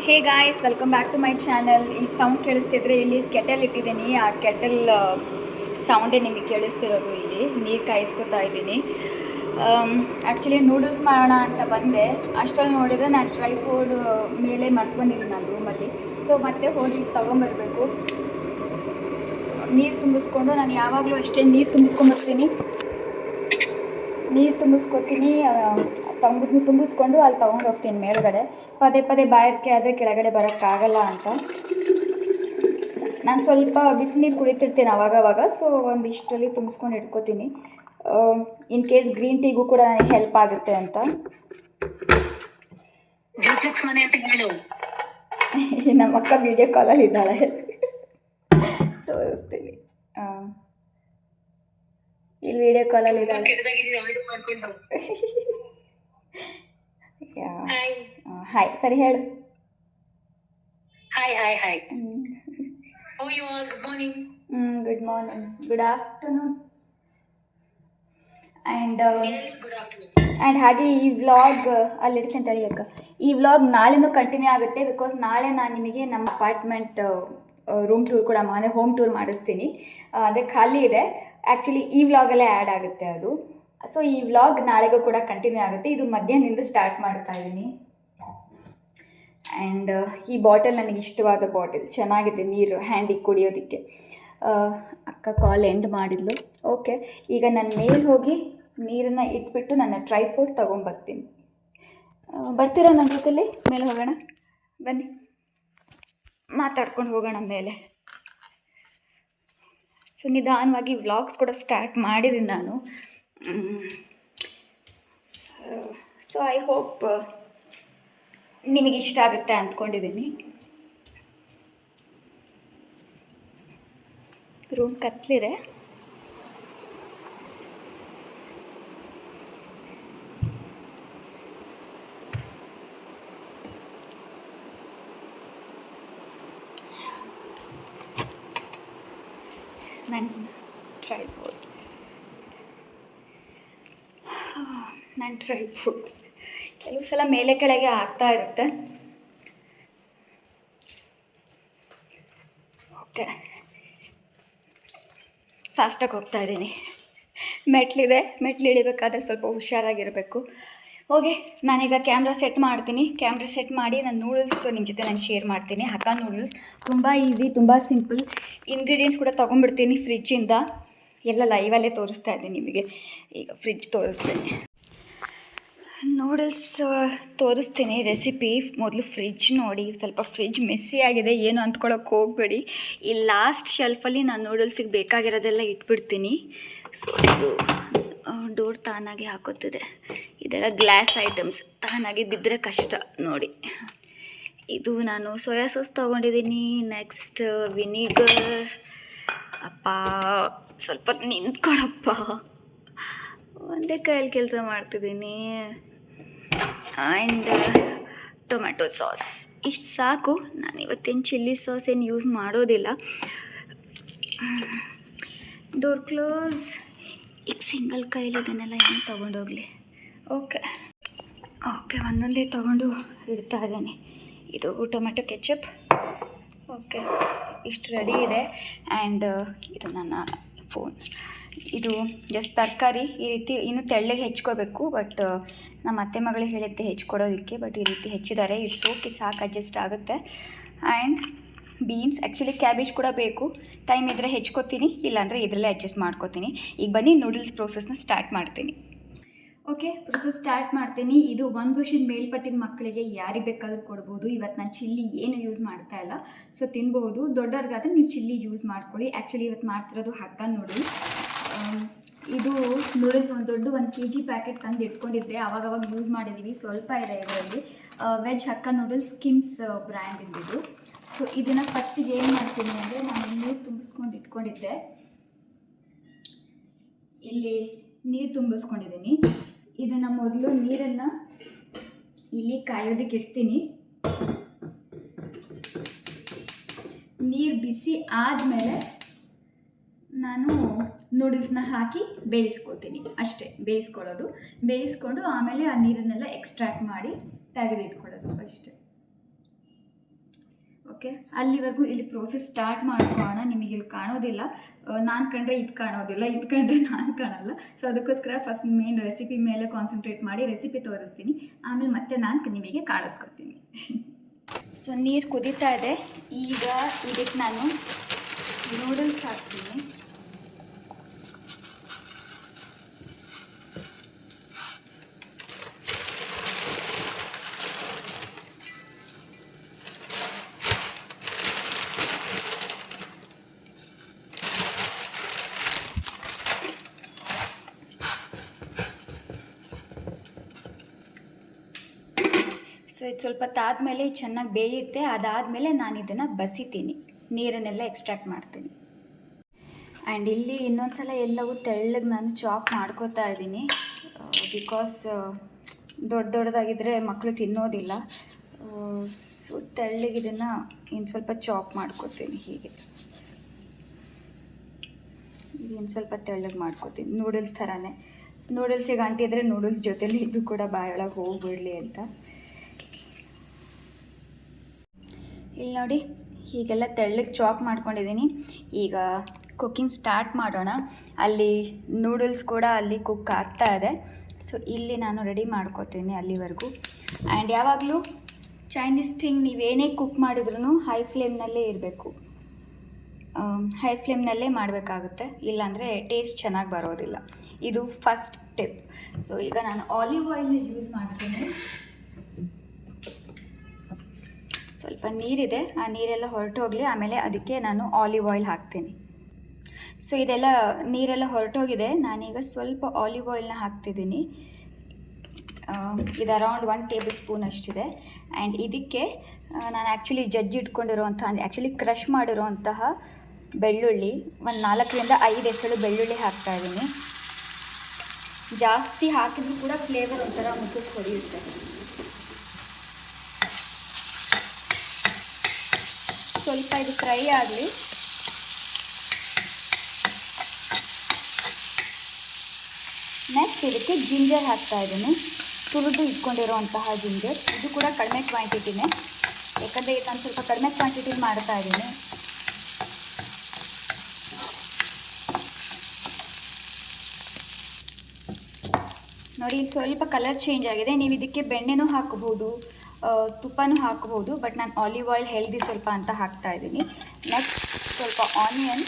Hey guys, welcome back to my channel. ಈ sound ಕೇಳಿಸ್ತಿದ್ರೆ ಇಲ್ಲಿ ಕೆಟಲ್ ಇಟ್ಟಿದ್ದೀನಿ. ಆ ಕೆಟಲ್ ಸೌಂಡೇ ನಿಮಗೆ ಕೇಳಿಸ್ತಿರೋದು. ಇಲ್ಲಿ ನೀರು ಕಾಯಿಸ್ಕೊತಾ ಇದ್ದೀನಿ. ಆ್ಯಕ್ಚುಲಿ ನೂಡಲ್ಸ್ ಮಾಡೋಣ ಅಂತ ಬಂದೆ. ಅಷ್ಟರಲ್ಲಿ ನೋಡಿದರೆ ನಾನು ಟ್ರೈಪೋಡ್ ಮೇಲೆ ಮರ್ಕೊಂಡಿದ್ದೀನಿ ನಾನು ರೂಮಲ್ಲಿ. ಸೊ ಮತ್ತೆ ಹೋಗಿ ತೊಗೊಂಬರ್ಬೇಕು. ಸೊ ನೀರು ತುಂಬಿಸ್ಕೊಂಡು, ನಾನು ಯಾವಾಗಲೂ ಅಷ್ಟೇ ನೀರು ತುಂಬಿಸ್ಕೊಂಡ್ಬರ್ತೀನಿ. ನೀರು ತುಂಬಿಸ್ಕೊತೀನಿ, ತುಂಬಿಸ್ಕೊಂಡು ಅಲ್ಲಿ ತೊಗೊಂಡು ಹೋಗ್ತೀನಿ ಮೇಲ್ಗಡೆ. ಪದೇ ಪದೇ ಬಾಯಾರಿಕೆ ಆದರೆ ಕೆಳಗಡೆ ಬರೋಕ್ಕಾಗಲ್ಲ ಅಂತ ನಾನು ಸ್ವಲ್ಪ ಬಿಸಿನೀರು ಕುಡಿತಿರ್ತೀನಿ ಅವಾಗವಾಗ. ಸೊ ಒಂದಿಷ್ಟರಲ್ಲಿ ತುಂಬಿಸ್ಕೊಂಡು ಇಟ್ಕೋತೀನಿ. ಇನ್ ಕೇಸ್ ಗ್ರೀನ್ ಟೀಗೂ ಕೂಡ ನನಗೆ ಹೆಲ್ಪ್ ಆಗುತ್ತೆ ಅಂತ. ನಮ್ಮ ಅಕ್ಕ ವಿಡಿಯೋ ಕಾಲಲ್ಲಿ ಇದ್ದಾಳೆ, ತೋರಿಸ್ತೀನಿ. ಇಲ್ಲಿ ವಿಡಿಯೋ ಕಾಲಲ್ಲಿ ಇದ್ದಾಳೆ. ಹಾಯ್, ಸರಿ ಹೇಳು. Hi hi hi. How you all? Good morning. Good morning. Good afternoon. And Good afternoon. And ಹಾಗೆ ಈ ವ್ಲಾಗ್ ಅಲ್ಲಿಡ್ತೀನಿ ತಡಿ ಅಕ್ಕ. ಈ ವ್ಲಾಗ್ ನಾಳೆನೂ ಕಂಟಿನ್ಯೂ ಆಗುತ್ತೆ. ಬಿಕಾಸ್ ನಾಳೆ ನಾನು ನಿಮಗೆ ನಮ್ಮ ಅಪಾರ್ಟ್ಮೆಂಟ್ ರೂಮ್ ಟೂರ್ ಕೂಡ ಹೋಮ್ ಟೂರ್ ಮಾಡಿಸ್ತೀನಿ. ಅದೇ ಖಾಲಿ ಇದೆ. ಆ್ಯಕ್ಚುಲಿ ಈ ವ್ಲಾಗಲ್ಲೇ ಆ್ಯಡ್ ಆಗುತ್ತೆ ಅದು. ಸೊ ಈ ವ್ಲಾಗ್ ನಾಳೆಗೂ ಕೂಡ ಕಂಟಿನ್ಯೂ ಆಗುತ್ತೆ. ಇದು ಮಧ್ಯಾಹ್ನದಿಂದ ಸ್ಟಾರ್ಟ್ ಮಾಡ್ತಾ ಇದ್ದೀನಿ. ಆ್ಯಂಡ್ ಈ ಬಾಟಲ್ ನನಗೆ ಇಷ್ಟವಾದ ಬಾಟಲ್, ಚೆನ್ನಾಗಿದೆ ನೀರು ಹ್ಯಾಂಡಿಗೆ ಕುಡಿಯೋದಕ್ಕೆ. ಅಕ್ಕ ಕಾಲ್ ಎಂಡ್ ಮಾಡಿದ್ಲು. ಓಕೆ, ಈಗ ನಾನು ಮೇಲೆ ಹೋಗಿ ನೀರನ್ನು ಇಟ್ಬಿಟ್ಟು ನನ್ನ ಟ್ರೈಪೋಡ್ ತೊಗೊಂಬರ್ತೀನಿ. ಬರ್ತೀರಾ ನನ್ನ ಜೊತೆಲಿ? ಮೇಲೆ ಹೋಗೋಣ ಬನ್ನಿ, ಮಾತಾಡ್ಕೊಂಡು ಹೋಗೋಣ ಮೇಲೆ. ಸೊ ನಿಧಾನವಾಗಿ ವ್ಲಾಗ್ಸ್ ಕೂಡ ಸ್ಟಾರ್ಟ್ ಮಾಡಿದ್ದೀನಿ ನಾನು. ಸೊ ಐ ಹೋಪ್ ನಿಮಗೆ ಇಷ್ಟ ಆಗುತ್ತೆ ಅಂದ್ಕೊಂಡಿದ್ದೀನಿ. ರೂಮ್ ಕತ್ಲಿದೆ. ನನ್ನ ಟ್ರೈಪೋಡ್ ಕೆಲವು ಸಲ ಮೇಲೆ ಕೆಳಗೆ ಆಗ್ತಾ ಇರುತ್ತೆ. ಓಕೆ, ಫಾಸ್ಟಾಗಿ ಹೋಗ್ತಾ ಇದ್ದೀನಿ. ಮೆಟ್ಲಿದೆ, ಮೆಟ್ಲು ಇಳಿಬೇಕಾದ್ರೆ ಸ್ವಲ್ಪ ಹುಷಾರಾಗಿರಬೇಕು. ಓಕೆ, ನಾನೀಗ ಕ್ಯಾಮ್ರಾ ಸೆಟ್ ಮಾಡ್ತೀನಿ. ಕ್ಯಾಮ್ರಾ ಸೆಟ್ ಮಾಡಿ ನಾನು ನೂಡಲ್ಸ್ ನಿಮ್ಮ ಜೊತೆ ನಾನು ಶೇರ್ ಮಾಡ್ತೀನಿ. ಹಕ್ಕ ನೂಡಲ್ಸ್ ತುಂಬ ಈಸಿ, ತುಂಬ ಸಿಂಪಲ್. ಇಂಗ್ರೀಡಿಯೆಂಟ್ಸ್ ಕೂಡ ತೊಗೊಂಡ್ಬಿಡ್ತೀನಿ ಫ್ರಿಜ್ಜಿಂದ. ಎಲ್ಲ ಲೈವಲ್ಲೇ ತೋರಿಸ್ತಾ ಇದ್ದೀನಿ ನಿಮಗೆ. ಈಗ ಫ್ರಿಜ್ ತೋರಿಸ್ತೀನಿ, ನೂಡಲ್ಸ್ ತೋರಿಸ್ತೀನಿ ರೆಸಿಪಿ. ಮೊದಲು ಫ್ರಿಜ್ ನೋಡಿ. ಸ್ವಲ್ಪ ಫ್ರಿಜ್ ಮೆಸ್ಸಿ ಆಗಿದೆ, ಏನು ಅಂದ್ಕೊಳ್ಳೋಕೆ ಹೋಗಬೇಡಿ. ಈ ಲಾಸ್ಟ್ ಶೆಲ್ಫಲ್ಲಿ ನಾನು ನೂಡಲ್ಸಿಗೆ ಬೇಕಾಗಿರೋದೆಲ್ಲ ಇಟ್ಬಿಡ್ತೀನಿ. ಸೊ ಇದು ಡೋರ್ ತಾನಾಗಿ ಹಾಕೋತಿದೆ. ಇದೆಲ್ಲ ಗ್ಲಾಸ್ ಐಟಮ್ಸ್, ತಾನಾಗಿ ಬಿದ್ದರೆ ಕಷ್ಟ ನೋಡಿ. ಇದು ನಾನು ಸೋಯಾ ಸಾಸ್ ತೊಗೊಂಡಿದ್ದೀನಿ. Next vinegar. ಅಪ್ಪ ಸ್ವಲ್ಪ ನಿಂತ್ಕೊಳಪ್ಪ, ಒಂದೇ ಕೈಯಲ್ಲಿ ಕೆಲಸ ಮಾಡ್ತಿದ್ದೀನಿ. ಆ್ಯಂಡ್ ಟೊಮ್ಯಾಟೊ ಸಾಸ್, ಇಷ್ಟು ಸಾಕು. ನಾನು ಇವತ್ತೇನು ಚಿಲ್ಲಿ ಸಾಸ್ ಏನು ಯೂಸ್ ಮಾಡೋದಿಲ್ಲ. Door close. ಈಗ ಸಿಂಗಲ್ ಕೈಲಿ ಇದನ್ನೆಲ್ಲ ಏನು ತೊಗೊಂಡೋಗಲಿ. ಓಕೆ, ಒಂದೊಂದೇ ತೊಗೊಂಡು ಇಡ್ತಾ ಇದ್ದೀನಿ. ಇದು ಟೊಮೆಟೊ ಕೆಚಪ್. ಓಕೆ, ಇಷ್ಟು ರೆಡಿ ಇದೆ. ಆ್ಯಂಡ್ ಇದು ನನ್ನ ಫೋನ್. ಇದು ಜಸ್ಟ್ ತರಕಾರಿ ಈ ರೀತಿ ಇನ್ನೂ ತೆಳ್ಳಗೆ ಹೆಚ್ಕೋಬೇಕು. ಬಟ್ ನಮ್ಮ ಅತ್ತೆ ಮಗಳಿಗೆ ಹೇಳಿದ್ದೆ ಹೆಚ್ಕೊಡೋದಕ್ಕೆ. ಬಟ್ ಈ ರೀತಿ ಹೆಚ್ಚಿದ್ದಾರೆ. ಇಟ್ಸ್ ಓಕೆ, ಸಾಕು, ಅಡ್ಜಸ್ಟ್ ಆಗುತ್ತೆ. ಆ್ಯಂಡ್ ಬೀನ್ಸ್, ಆ್ಯಕ್ಚುಲಿ ಕ್ಯಾಬೇಜ್ ಕೂಡ ಬೇಕು. ಟೈಮ್ ಇದ್ದರೆ ಹೆಚ್ಕೋತೀನಿ, ಇಲ್ಲಾಂದರೆ ಇದರಲ್ಲೇ ಅಡ್ಜಸ್ಟ್ ಮಾಡ್ಕೋತೀನಿ. ಈಗ ಬನ್ನಿ ನೂಡಲ್ಸ್ ಪ್ರೋಸೆಸ್ನ ಸ್ಟಾರ್ಟ್ ಮಾಡ್ತೀನಿ. ಓಕೆ, ಪ್ರೊಸೆಸ್ ಸ್ಟಾರ್ಟ್ ಮಾಡ್ತೀನಿ. ಇದು 1 ವರ್ಷದ ಮೇಲ್ಪಟ್ಟಿನ ಮಕ್ಕಳಿಗೆ ಯಾರಿಗೆ ಬೇಕಾದರೂ ಕೊಡ್ಬೋದು. ಇವತ್ತು ನಾನು ಚಿಲ್ಲಿ ಏನು ಯೂಸ್ ಮಾಡ್ತಾ ಇಲ್ಲ, ಸೊ ತಿನ್ಬೋದು. ದೊಡ್ಡವ್ರಿಗಾದರೆ ನೀವು ಚಿಲ್ಲಿ ಯೂಸ್ ಮಾಡ್ಕೊಳ್ಳಿ. ಆ್ಯಕ್ಚುಲಿ ಇವತ್ತು ಮಾಡ್ತಿರೋದು ಹಕ್ಕ ನೂಡಲ್ಸ್. ಇದು ನೂಡಲ್ಸ್ ಒಂದು 1 kg ಪ್ಯಾಕೆಟ್ ತಂದು ಇಟ್ಕೊಂಡಿದ್ದೆ. ಆವಾಗವಾಗ ಯೂಸ್ ಮಾಡಿದ್ದೀವಿ, ಸ್ವಲ್ಪ ಇದೆ ಇದರಲ್ಲಿ. ವೆಜ್ ಹಕ್ಕ ನೂಡಲ್ಸ್, ಕಿಮ್ಸ್ ಬ್ರ್ಯಾಂಡಿಂದಿದ್ದು. ಸೊ ಇದನ್ನು ಫಸ್ಟಿಗೆ ಏನು ಮಾಡ್ತೀನಿ ಅಂದರೆ, ನಾನು ನೀರು ತುಂಬಿಸ್ಕೊಂಡು ಇಟ್ಕೊಂಡಿದ್ದೆ. ಇಲ್ಲಿ ನೀರು ತುಂಬಿಸ್ಕೊಂಡಿದ್ದೀನಿ. ಇದನ್ನು ಮೊದಲು ನೀರನ್ನು ಇಲ್ಲಿ ಕಾಯೋದಕ್ಕೆ ಇಡ್ತೀನಿ. ನೀರು ಬಿಸಿ ಆದಮೇಲೆ ನಾನು ನೂಡಲ್ಸ್ನ ಹಾಕಿ ಬೇಯಿಸ್ಕೊತೀನಿ. ಅಷ್ಟೇ, ಬೇಯಿಸ್ಕೊಂಡು ಆಮೇಲೆ ಆ ನೀರನ್ನೆಲ್ಲ ಎಕ್ಸ್ಟ್ರಾಕ್ಟ್ ಮಾಡಿ ತೆಗೆದಿಟ್ಕೊಳ್ಳೋದು ಅಷ್ಟೇ. ಓಕೆ, ಅಲ್ಲಿವರೆಗೂ ಇಲ್ಲಿ ಪ್ರೋಸೆಸ್ ಸ್ಟಾರ್ಟ್ ಮಾಡ್ಕೊಳ್ಳೋಣ. ನಿಮಗೆ ಇಲ್ಲಿ ಕಾಣೋದಿಲ್ಲ, ನಾನು ಕಂಡ್ರೆ ಇದು ಕಾಣೋದಿಲ್ಲ, ಇದು ಕಂಡ್ರೆ ನಾನು ಕಾಣಲ್ಲ. ಸೊ ಅದಕ್ಕೋಸ್ಕರ ಫಸ್ಟ್ ಮೇನ್ ರೆಸಿಪಿ ಮೇಲೆ ಕಾನ್ಸಂಟ್ರೇಟ್ ಮಾಡಿ ರೆಸಿಪಿ ತೋರಿಸ್ತೀನಿ, ಆಮೇಲೆ ಮತ್ತೆ ನಾನು ನಿಮಗೆ ಕಾಣಿಸ್ಕೊಡ್ತೀನಿ. ಸೊ ನೀರು ಕುದೀತಾ ಇದೆ. ಈಗ ಇದಕ್ಕೆ ನಾನು ನೂಡಲ್ಸ್ ಹಾಕ್ತೀನಿ. ಸೊ ಇದು ಸ್ವಲ್ಪ ತಾದ್ಮೇಲೆ ಚೆನ್ನಾಗಿ ಬೇಯುತ್ತೆ. ಅದಾದಮೇಲೆ ನಾನು ಇದನ್ನು ಬಸಿತೀನಿ, ನೀರನ್ನೆಲ್ಲ ಎಕ್ಸ್ಟ್ರಾಕ್ಟ್ ಮಾಡ್ತೀನಿ. ಆ್ಯಂಡ್ ಇಲ್ಲಿ ಇನ್ನೊಂದು ಸಲ ಎಲ್ಲವೂ ತೆಳ್ಳಗೆ ನಾನು ಚಾಪ್ ಮಾಡ್ಕೋತಾ ಇದ್ದೀನಿ, ಬಿಕಾಸ್ ದೊಡ್ಡದಾಗಿದ್ದರೆ ಮಕ್ಕಳು ತಿನ್ನೋದಿಲ್ಲ. ಸೊ ತೆಳ್ಳಗೆ ಇದನ್ನು ಇನ್ನು ಸ್ವಲ್ಪ ಚಾಪ್ ಮಾಡ್ಕೋತೀನಿ. ಹೀಗೆ ಇನ್ನು ಸ್ವಲ್ಪ ತೆಳ್ಳಗೆ ಮಾಡ್ಕೋತೀನಿ, ನೂಡಲ್ಸ್ ಥರನೇ. ನೂಡಲ್ಸಿಗೆ ಅಂಟಿದ್ರೆ ನೂಡಲ್ಸ್ ಜೊತೆಲಿ ಇದು ಕೂಡ ಬಾಯೊಳಗೆ ಹೋಗ್ಬಿಡಲಿ ಅಂತ. ಇಲ್ಲಿ ನೋಡಿ, ಹೀಗೆಲ್ಲ ತೆಳ್ಳಗೆ ಚಾಪ್ ಮಾಡ್ಕೊಂಡಿದ್ದೀನಿ. ಈಗ ಕುಕ್ಕಿಂಗ್ ಸ್ಟಾರ್ಟ್ ಮಾಡೋಣ. ಅಲ್ಲಿ ನೂಡಲ್ಸ್ ಕೂಡ ಅಲ್ಲಿ ಕುಕ್ ಆಗ್ತಾ ಇದೆ. ಸೊ ಇಲ್ಲಿ ನಾನು ರೆಡಿ ಮಾಡ್ಕೋತೀನಿ ಅಲ್ಲಿವರೆಗೂ. ಆ್ಯಂಡ್ ಯಾವಾಗಲೂ ಚೈನೀಸ್ ಥಿಂಗ್ ನೀವೇನೇ ಕುಕ್ ಮಾಡಿದ್ರೂ ಹೈ ಫ್ಲೇಮ್ನಲ್ಲೇ ಇರಬೇಕು, ಹೈ ಫ್ಲೇಮ್ನಲ್ಲೇ ಮಾಡಬೇಕಾಗುತ್ತೆ, ಇಲ್ಲಾಂದರೆ ಟೇಸ್ಟ್ ಚೆನ್ನಾಗಿ ಬರೋದಿಲ್ಲ. ಇದು ಫಸ್ಟ್ ಟಿಪ್. ಸೊ ಈಗ ನಾನು ಆಲಿವ್ ಆಯಿಲ್ನ ಯೂಸ್ ಮಾಡ್ತೀನಿ. ಸ್ವಲ್ಪ ನೀರಿದೆ, ಆ ನೀರೆಲ್ಲ ಹೊರಟೋಗಲಿ, ಆಮೇಲೆ ಅದಕ್ಕೆ ನಾನು ಆಲಿವ್ ಆಯಿಲ್ ಹಾಕ್ತೀನಿ. ಸೊ ಇದೆಲ್ಲ ನೀರೆಲ್ಲ ಹೊರಟೋಗಿದೆ, ನಾನೀಗ ಸ್ವಲ್ಪ ಆಲಿವ್ ಆಯಿಲ್ನ ಹಾಕ್ತಿದ್ದೀನಿ. ಇದು ಅರೌಂಡ್ 1 ಟೇಬಲ್ ಸ್ಪೂನ್ ಅಷ್ಟಿದೆ. ಆ್ಯಂಡ್ ಇದಕ್ಕೆ ನಾನು ಆ್ಯಕ್ಚುಲಿ ಇಟ್ಕೊಂಡಿರೋವಂಥ, ಅಂದರೆ ಆ್ಯಕ್ಚುಲಿ ಕ್ರಷ್ ಮಾಡಿರೋವಂತಹ ಬೆಳ್ಳುಳ್ಳಿ, ಒಂದು 4ರಿಂದ 5 ಎಸಳು ಬೆಳ್ಳುಳ್ಳಿ ಹಾಕ್ತಾಯಿದ್ದೀನಿ. ಜಾಸ್ತಿ ಹಾಕಿದ್ರೂ ಕೂಡ ಫ್ಲೇವರ್ ಒಂಥರ ಮುಖಕ್ಕೆ ಹೊಡೆಯುತ್ತೆ. ಸ್ವಲ್ಪ ಇದು ಫ್ರೈ ಆಗಲಿ. ನೆಕ್ಸ್ಟ್ ಇದಕ್ಕೆ ಜಿಂಜರ್ ಹಾಕ್ತಾ ಇದ್ದೀನಿ, ತುರಿದು ಇಟ್ಕೊಂಡಿರೋವಂತಹ ಜಿಂಜರ್. ಇದು ಕೂಡ ಕಡಿಮೆ ಕ್ವಾಂಟಿಟಿನೇ, ಯಾಕಂದರೆ ನಾನು ಸ್ವಲ್ಪ ಕಡಿಮೆ ಕ್ವಾಂಟಿಟಿ ಮಾಡ್ತಾ ಇದ್ದೀನಿ. ನೋಡಿ, ಸ್ವಲ್ಪ ಕಲರ್ ಚೇಂಜ್ ಆಗಿದೆ. ನೀವು ಇದಕ್ಕೆ ಬೆಣ್ಣೆನೂ ಹಾಕಬಹುದು, ತುಪ್ಪನೂ ಹಾಕಬಹುದು, ಬಟ್ ನಾನು ಆಲಿವ್ ಆಯಿಲ್ ಹೆಲ್ದಿ ಸ್ವಲ್ಪ ಅಂತ ಹಾಕ್ತಾ ಇದ್ದೀನಿ. ನೆಕ್ಸ್ಟ್ ಸ್ವಲ್ಪ ಆನಿಯನ್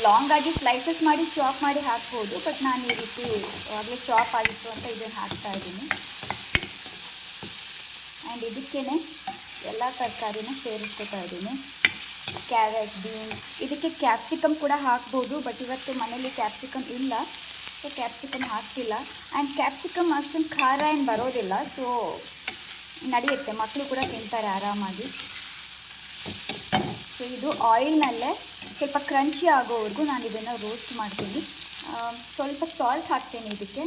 ಲಾಂಗ್ ಆಗಿ ಸ್ಲೈಸಸ್ ಮಾಡಿ ಚಾಪ್ ಮಾಡಿ ಹಾಕ್ಬೋದು, ಬಟ್ ನಾನು ಈ ರೀತಿ ಆಗಲೇ ಚಾಪ್ ಆಗಿತ್ತು ಅಂತ ಇದನ್ನು ಹಾಕ್ತಾ ಇದ್ದೀನಿ. ಆ್ಯಂಡ್ ಇದಕ್ಕೇ ಎಲ್ಲ ತರಕಾರಿನ ಸೇರಿಸ್ಕೊತಾ ಇದ್ದೀನಿ. ಕ್ಯಾರೆಟ್, ಬೀನ್ಸ್, ಇದಕ್ಕೆ ಕ್ಯಾಪ್ಸಿಕಮ್ ಕೂಡ ಹಾಕ್ಬೋದು, ಬಟ್ ಇವತ್ತು ಮನೇಲಿ ಕ್ಯಾಪ್ಸಿಕಮ್ ಇಲ್ಲ, ಸೊ ಕ್ಯಾಪ್ಸಿಕಮ್ ಹಾಕ್ತಿಲ್ಲ. ಆ್ಯಂಡ್ ಕ್ಯಾಪ್ಸಿಕಮ್ ಅಷ್ಟೊಂದು ಖಾರ ಏನು ಬರೋದಿಲ್ಲ, ಸೊ ನಡೆಯುತ್ತೆ, ಮಕ್ಕಳು ಕೂಡ ತಿಂತಾರೆ ಆರಾಮಾಗಿ. ಸೊ ಇದು ಆಯಿಲ್ನಲ್ಲೇ ಸ್ವಲ್ಪ ಕ್ರಂಚಿ ಆಗೋವರೆಗೂ ನಾನು ಇದನ್ನು ರೋಸ್ಟ್ ಮಾಡ್ತೀನಿ. ಸ್ವಲ್ಪ ಸಾಲ್ಟ್ ಹಾಕ್ತೀನಿ ಇದಕ್ಕೆ.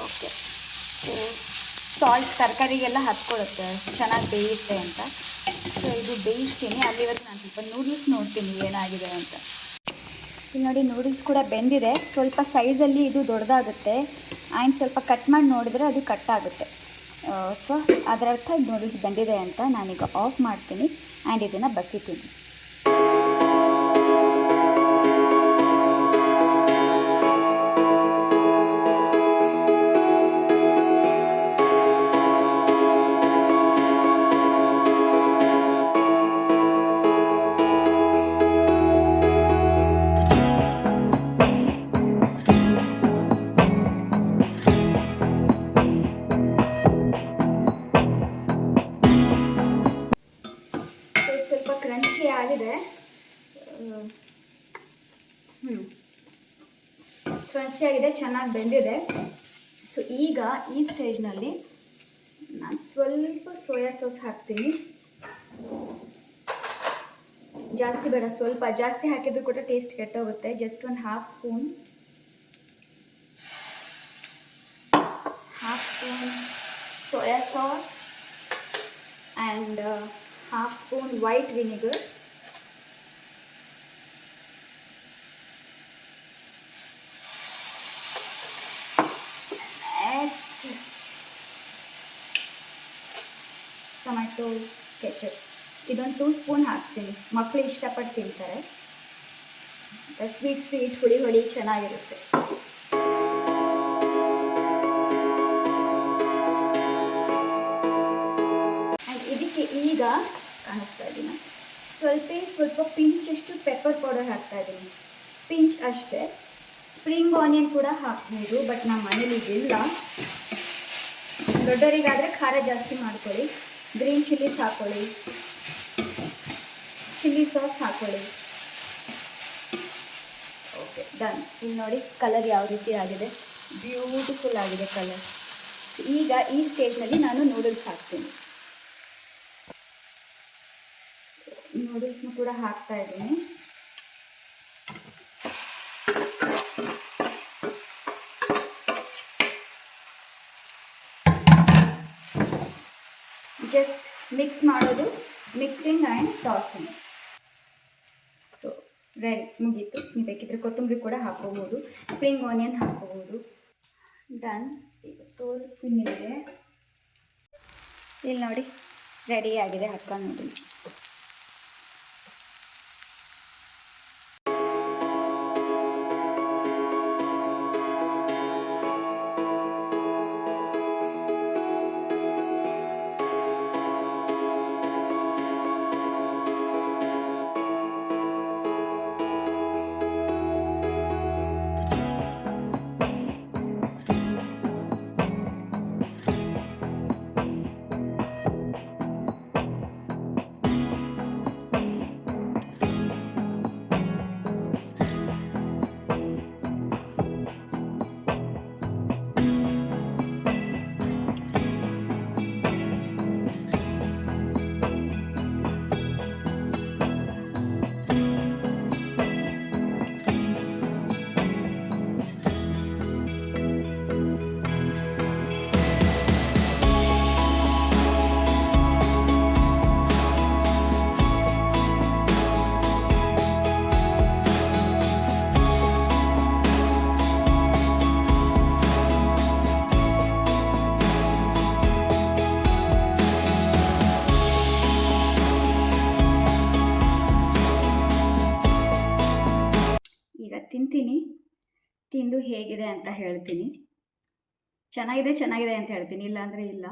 ಓಕೆ, ಸೊ ಸಾಲ್ಟ್ ತರಕಾರಿಗೆಲ್ಲ ಹತ್ಕೊಳ್ಳುತ್ತೆ, ಚೆನ್ನಾಗಿ ಬೇಯುತ್ತೆ ಅಂತ. ಸೊ ಇದು ಬೇಯಿಸ್ತೀನಿ, ಅಲ್ಲಿವರೆಗೂ ನಾನು ಸ್ವಲ್ಪ ನೂಡಲ್ಸ್ ನೋಡ್ತೀನಿ ಏನಾಗಿದೆ ಅಂತ. ಇಲ್ಲಿ ನೋಡಿ, ನೂಡಲ್ಸ್ ಕೂಡ ಬೆಂದಿದೆ. ಸ್ವಲ್ಪ ಸೈಜಲ್ಲಿ ಇದು ದೊಡ್ಡದಾಗುತ್ತೆ, ಆ್ಯಂಡ್ ಸ್ವಲ್ಪ ಕಟ್ ಮಾಡಿ ನೋಡಿದ್ರೆ ಅದು ಕಟ್ ಆಗುತ್ತೆ. ಸೊ ಅದರ ಅರ್ಥ ನೂಡಲ್ಸ್ ಬೆಂದಿದೆ ಅಂತ. ನಾನೀಗ ಆಫ್ ಮಾಡ್ತೀನಿ ಆ್ಯಂಡ್ ಇದನ್ನು ಬಸಿತೀನಿ. ಆಗಿದೆ, ಕ್ರಂಚಿ ಆಗಿದೆ, ಚೆನ್ನಾಗಿ ಬೆಂದಿದೆ. ಸೊ ಈಗ ಈ ಸ್ಟೇಜ್ನಲ್ಲಿ ನಾನು ಸ್ವಲ್ಪ ಸೋಯಾ ಸಾಸ್ ಹಾಕ್ತೀನಿ. ಜಾಸ್ತಿ ಬೇಡ, ಸ್ವಲ್ಪ. ಜಾಸ್ತಿ ಹಾಕಿದ್ರು ಕೂಡ ಟೇಸ್ಟ್ ಕೆಟ್ಟೋಗುತ್ತೆ. ಜಸ್ಟ್ ಒಂದು half spoon soya sauce and half spoon white vinegar. Tomato ketchup ಇದೊಂದು 2 ಸ್ಪೂನ್ ಹಾಕ್ತೀನಿ. ಮಕ್ಕಳು ಇಷ್ಟಪಟ್ಟು ತಿಂತಾರೆ. ಸ್ವೀಟ್ ಹುಳಿ ಚೆನ್ನಾಗಿರುತ್ತೆ. ಆ್ಯಂಡ್ ಇದಕ್ಕೆ ಈಗ ಕಾಣಿಸ್ತಾ ಇದ್ದೀನಿ ಸ್ವಲ್ಪ ಪಿಂಚಷ್ಟು ಪೆಪ್ಪರ್ ಪೌಡರ್ ಹಾಕ್ತಾ ಇದ್ದೀನಿ. ಪಿಂಚ್ ಅಷ್ಟೇ. ಸ್ಪ್ರಿಂಗ್ ಆನಿಯನ್ ಕೂಡ ಹಾಕ್ಬೋದು, ಬಟ್ ನಮ್ಮ ಮನೇಲಿ ಇದಿಲ್ಲ. ದೊಡ್ಡವರಿಗಾದರೆ ಖಾರ ಜಾಸ್ತಿ ಮಾಡ್ಕೊಳ್ಳಿ. ಗ್ರೀನ್ ಚಿಲ್ಲೀಸ್ ಹಾಕ್ಕೊಳ್ಳಿ, ಚಿಲ್ಲಿ ಸಾಸ್ ಹಾಕ್ಕೊಳ್ಳಿ. Okay, done. ಇಲ್ಲಿ ನೋಡಿ ಕಲರ್ ಯಾವ ರೀತಿ ಆಗಿದೆ, ಬ್ಯೂಟಿಫುಲ್ ಆಗಿದೆ ಕಲರ್. ಈಗ ಈ ಸ್ಟೇಜ್ನಲ್ಲಿ ನಾನು ನೂಡಲ್ಸ್ ಹಾಕ್ತೀನಿ. ನೂಡಲ್ಸ್ನ ಕೂಡ ಹಾಕ್ತಾ ಇದ್ದೀನಿ. ಜಸ್ಟ್ ಮಿಕ್ಸ್ ಮಾಡೋದು, mixing and tossing. So ready, ಮುಗೀತು. ನೀವು ಬೇಕಿದ್ರೆ ಕೊತ್ತಂಬರಿ ಕೂಡ ಹಾಕೋಬೋದು, ಸ್ಪ್ರಿಂಗ್ ಆನಿಯನ್ ಹಾಕೋಬೋದು. ಡನ್. ಈಗ ತೋರಿಸ್ತೀನಿ ನಿಮಗೆ. ಇಲ್ಲಿ ನೋಡಿ ರೆಡಿಯಾಗಿದೆ ಹಕ್ಕ ನೂಡಲ್ಸ್. ತಿಂತೀನಿ, ತಿಂದು ಹೇಗಿದೆ ಅಂತ ಹೇಳ್ತೀನಿ. ಚೆನ್ನಾಗಿದೆ ಅಂತ ಹೇಳ್ತೀನಿ, ಇಲ್ಲ ಅಂದರೆ ಇಲ್ಲ.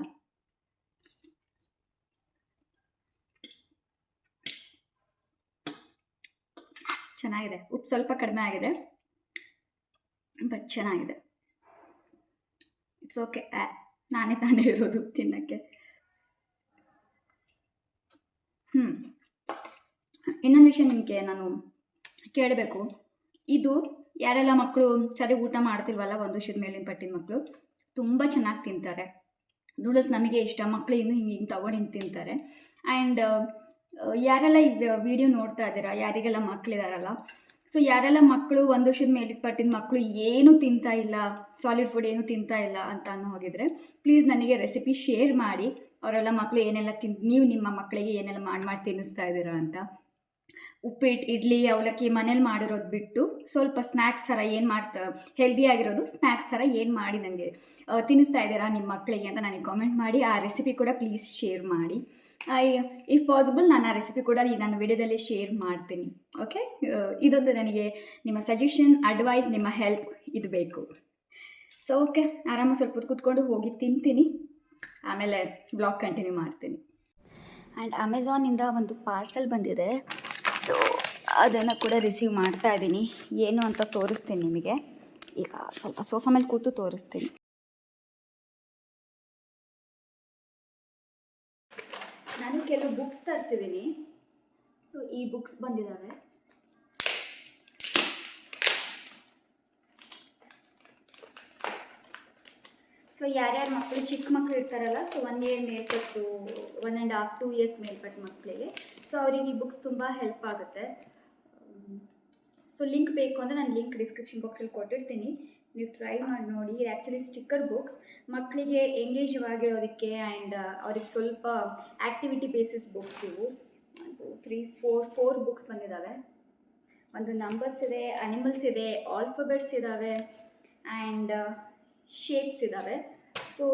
ಚೆನ್ನಾಗಿದೆ. ಉಪ್ಪು ಸ್ವಲ್ಪ ಕಡಿಮೆ ಆಗಿದೆ, ಬಟ್ ಚೆನ್ನಾಗಿದೆ. It's okay. ನಾನೇ ತಾನೇ ಇರೋದು ತಿನ್ನೋಕ್ಕೆ. ಇನ್ನೊಂದು ವಿಷಯ ನಿಮಗೆ ನಾನು ಕೇಳಬೇಕು. ಇದು ಯಾರೆಲ್ಲ ಮಕ್ಕಳು ಸರಿ ಊಟ ಮಾಡ್ತಿಲ್ವಲ್ಲ, 1 ವರ್ಷದ ಮೇಲಿನ ಪಟ್ಟಿನ ಮಕ್ಕಳು ತುಂಬ ಚೆನ್ನಾಗಿ ತಿಂತಾರೆ. ನೂಡಲ್ಸ್ ನಮಗೆ ಇಷ್ಟ, ಮಕ್ಕಳು ಇನ್ನೂ ಹಿಂಗೆ ತೊಗೊಂಡು ಹಿಂಗೆ ತಿಂತಾರೆ. ಆ್ಯಂಡ್ ಯಾರೆಲ್ಲ ಈ ವಿಡಿಯೋ ನೋಡ್ತಾ ಇದ್ದೀರಾ, ಯಾರಿಗೆಲ್ಲ ಮಕ್ಕಳಿದಾರಲ್ಲ, ಸೊ ಯಾರೆಲ್ಲ ಮಕ್ಕಳು 1 ವರ್ಷದ ಮೇಲಿನ ಪಟ್ಟಿನ ಮಕ್ಕಳು ಏನೂ ತಿಂತಾ ಇಲ್ಲ, ಸಾಲಿಡ್ ಫುಡ್ ಏನೂ ತಿಂತಾ ಇಲ್ಲ ಅಂತ ಹೋಗಿದ್ರೆ ಪ್ಲೀಸ್ ನನಗೆ ರೆಸಿಪಿ ಶೇರ್ ಮಾಡಿ. ಅವರೆಲ್ಲ ಮಕ್ಕಳು ಏನೆಲ್ಲ ನೀವು ನಿಮ್ಮ ಮಕ್ಕಳಿಗೆ ಏನೆಲ್ಲ ಮಾಡಿ ತಿನ್ನಿಸ್ತಾ ಇದ್ದೀರಾ ಅಂತ. ಉಪ್ಪಿಟ್ಟು, ಇಡ್ಲಿ, ಅವಲಕ್ಕಿ ಮನೇಲಿ ಮಾಡಿರೋದು ಬಿಟ್ಟು ಸ್ವಲ್ಪ ಸ್ನ್ಯಾಕ್ಸ್ ಥರ ಏನು ಹೆಲ್ದಿಯಾಗಿರೋದು ಸ್ನ್ಯಾಕ್ಸ್ ಥರ ಏನು ಮಾಡಿ ನನಗೆ ತಿನ್ನಿಸ್ತಾ ಇದ್ದೀರಾ ನಿಮ್ಮ ಮಕ್ಕಳಿಗೆ ಅಂತ ನನಗೆ ಕಾಮೆಂಟ್ ಮಾಡಿ. ಆ ರೆಸಿಪಿ ಕೂಡ ಪ್ಲೀಸ್ ಶೇರ್ ಮಾಡಿ. ಇಫ್ ಪಾಸಿಬಲ್ ನಾನು ಆ ರೆಸಿಪಿ ಕೂಡ ನಾನು ವಿಡಿಯೋದಲ್ಲಿ ಶೇರ್ ಮಾಡ್ತೀನಿ. ಓಕೆ, ಇದೊಂದು ನನಗೆ ನಿಮ್ಮ ಸಜೆಷನ್, ಅಡ್ವೈಸ್, ನಿಮ್ಮ ಹೆಲ್ಪ್ ಇದು ಬೇಕು. ಸೊ ಓಕೆ, ಆರಾಮಾಗಿ ಸ್ವಲ್ಪ ಹೊತ್ತು ಕೂತ್ಕೊಂಡು ಹೋಗಿ ತಿಂತೀನಿ, ಆಮೇಲೆ ಬ್ಲಾಗ್ ಕಂಟಿನ್ಯೂ ಮಾಡ್ತೀನಿ. ಆ್ಯಂಡ್ ಅಮೆಝಾನಿಂದ ಒಂದು ಪಾರ್ಸೆಲ್ ಬಂದಿದೆ. ಸೊ ಅದನ್ನು ಕೂಡ ರಿಸೀವ್ ಮಾಡ್ತಾ ಇದ್ದೀನಿ. ಏನು ಅಂತ ತೋರಿಸ್ತೀನಿ ನಿಮಗೆ. ಈಗ ಸ್ವಲ್ಪ ಸೋಫಾ ಮೇಲೆ ಕೂತು ತೋರಿಸ್ತೀನಿ. ನಾನು ಕೆಲವು ಬುಕ್ಸ್ ತರಿಸಿದ್ದೀನಿ. ಸೊ ಈ ಬುಕ್ಸ್ ಬಂದಿದ್ದಾವೆ. ಸೊ ಯಾರ್ಯಾರು ಮಕ್ಕಳು ಚಿಕ್ಕ ಮಕ್ಕಳು ಇರ್ತಾರಲ್ಲ, ಸೊ 1 year ಮೇಲ್ಪಟ್ಟು 1.5 2 years ಮೇಲ್ಪಟ್ಟು ಮಕ್ಕಳಿಗೆ, ಸೊ ಅವರಿಗೆ ಈ ಬುಕ್ಸ್ ತುಂಬ ಹೆಲ್ಪ್ ಆಗುತ್ತೆ. ಸೊ ಲಿಂಕ್ ಬೇಕು ಅಂದರೆ ನಾನು ಲಿಂಕ್ ಡಿಸ್ಕ್ರಿಪ್ಷನ್ ಬಾಕ್ಸಲ್ಲಿ ಕೊಟ್ಟಿರ್ತೀನಿ, ನೀವು ಟ್ರೈ ಮಾಡಿ ನೋಡಿ. ಇದು ಆ್ಯಕ್ಚುಲಿ ಸ್ಟಿಕ್ಕರ್ ಬುಕ್ಸ್, ಮಕ್ಕಳಿಗೆ ಎಂಗೇಜ್ ಆಗಿರೋದಕ್ಕೆ ಆ್ಯಂಡ್ ಅವ್ರಿಗೆ ಸ್ವಲ್ಪ ಆ್ಯಕ್ಟಿವಿಟಿ ಬೇಸಿಸ್ ಬುಕ್ಸ್ ಇವು. 1 2 3 4 ಬುಕ್ಸ್ ಬಂದಿದ್ದಾವೆ. ಒಂದು ನಂಬರ್ಸ್ ಇದೆ, ಅನಿಮಲ್ಸ್ ಇದೆ, ಆಲ್ಫಾಬೆಟ್ಸ್ ಇದ್ದಾವೆ ಆ್ಯಂಡ್ ಶೇಪ್ಸ್ ಇದ್ದಾವೆ. ಸೊ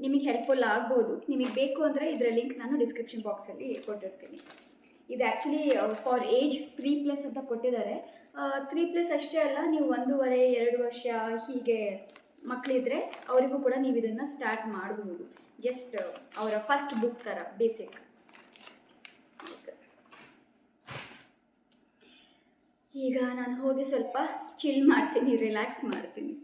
ನಿಮಗೆ ಹೆಲ್ಪ್ಫುಲ್ ಆಗ್ಬೋದು. ನಿಮಗೆ ಬೇಕು ಅಂದರೆ ಇದರ ಲಿಂಕ್ ನಾನು ಡಿಸ್ಕ್ರಿಪ್ಷನ್ ಬಾಕ್ಸಲ್ಲಿ ಕೊಟ್ಟಿರ್ತೀನಿ. ಇದು ಆ್ಯಕ್ಚುಲಿ ಫಾರ್ ಏಜ್ 3+ ಅಂತ ಕೊಟ್ಟಿದ್ದಾರೆ. 3+ ಅಷ್ಟೇ ಅಲ್ಲ, ನೀವು 1.5-2 ವರ್ಷ ಹೀಗೆ ಮಕ್ಕಳಿದ್ರೆ ಅವರಿಗೂ ಕೂಡ ನೀವು ಇದನ್ನು ಸ್ಟಾರ್ಟ್ ಮಾಡಬಹುದು. ಜಸ್ಟ್ ಅವರ ಫಸ್ಟ್ ಬುಕ್ ಥರ ಬೇಸಿಕ್. ಈಗ ನಾನು ಹೋಗಿ ಸ್ವಲ್ಪ ಚಿಲ್ ಮಾಡ್ತೀನಿ, ರಿಲ್ಯಾಕ್ಸ್ ಮಾಡ್ತೀನಿ.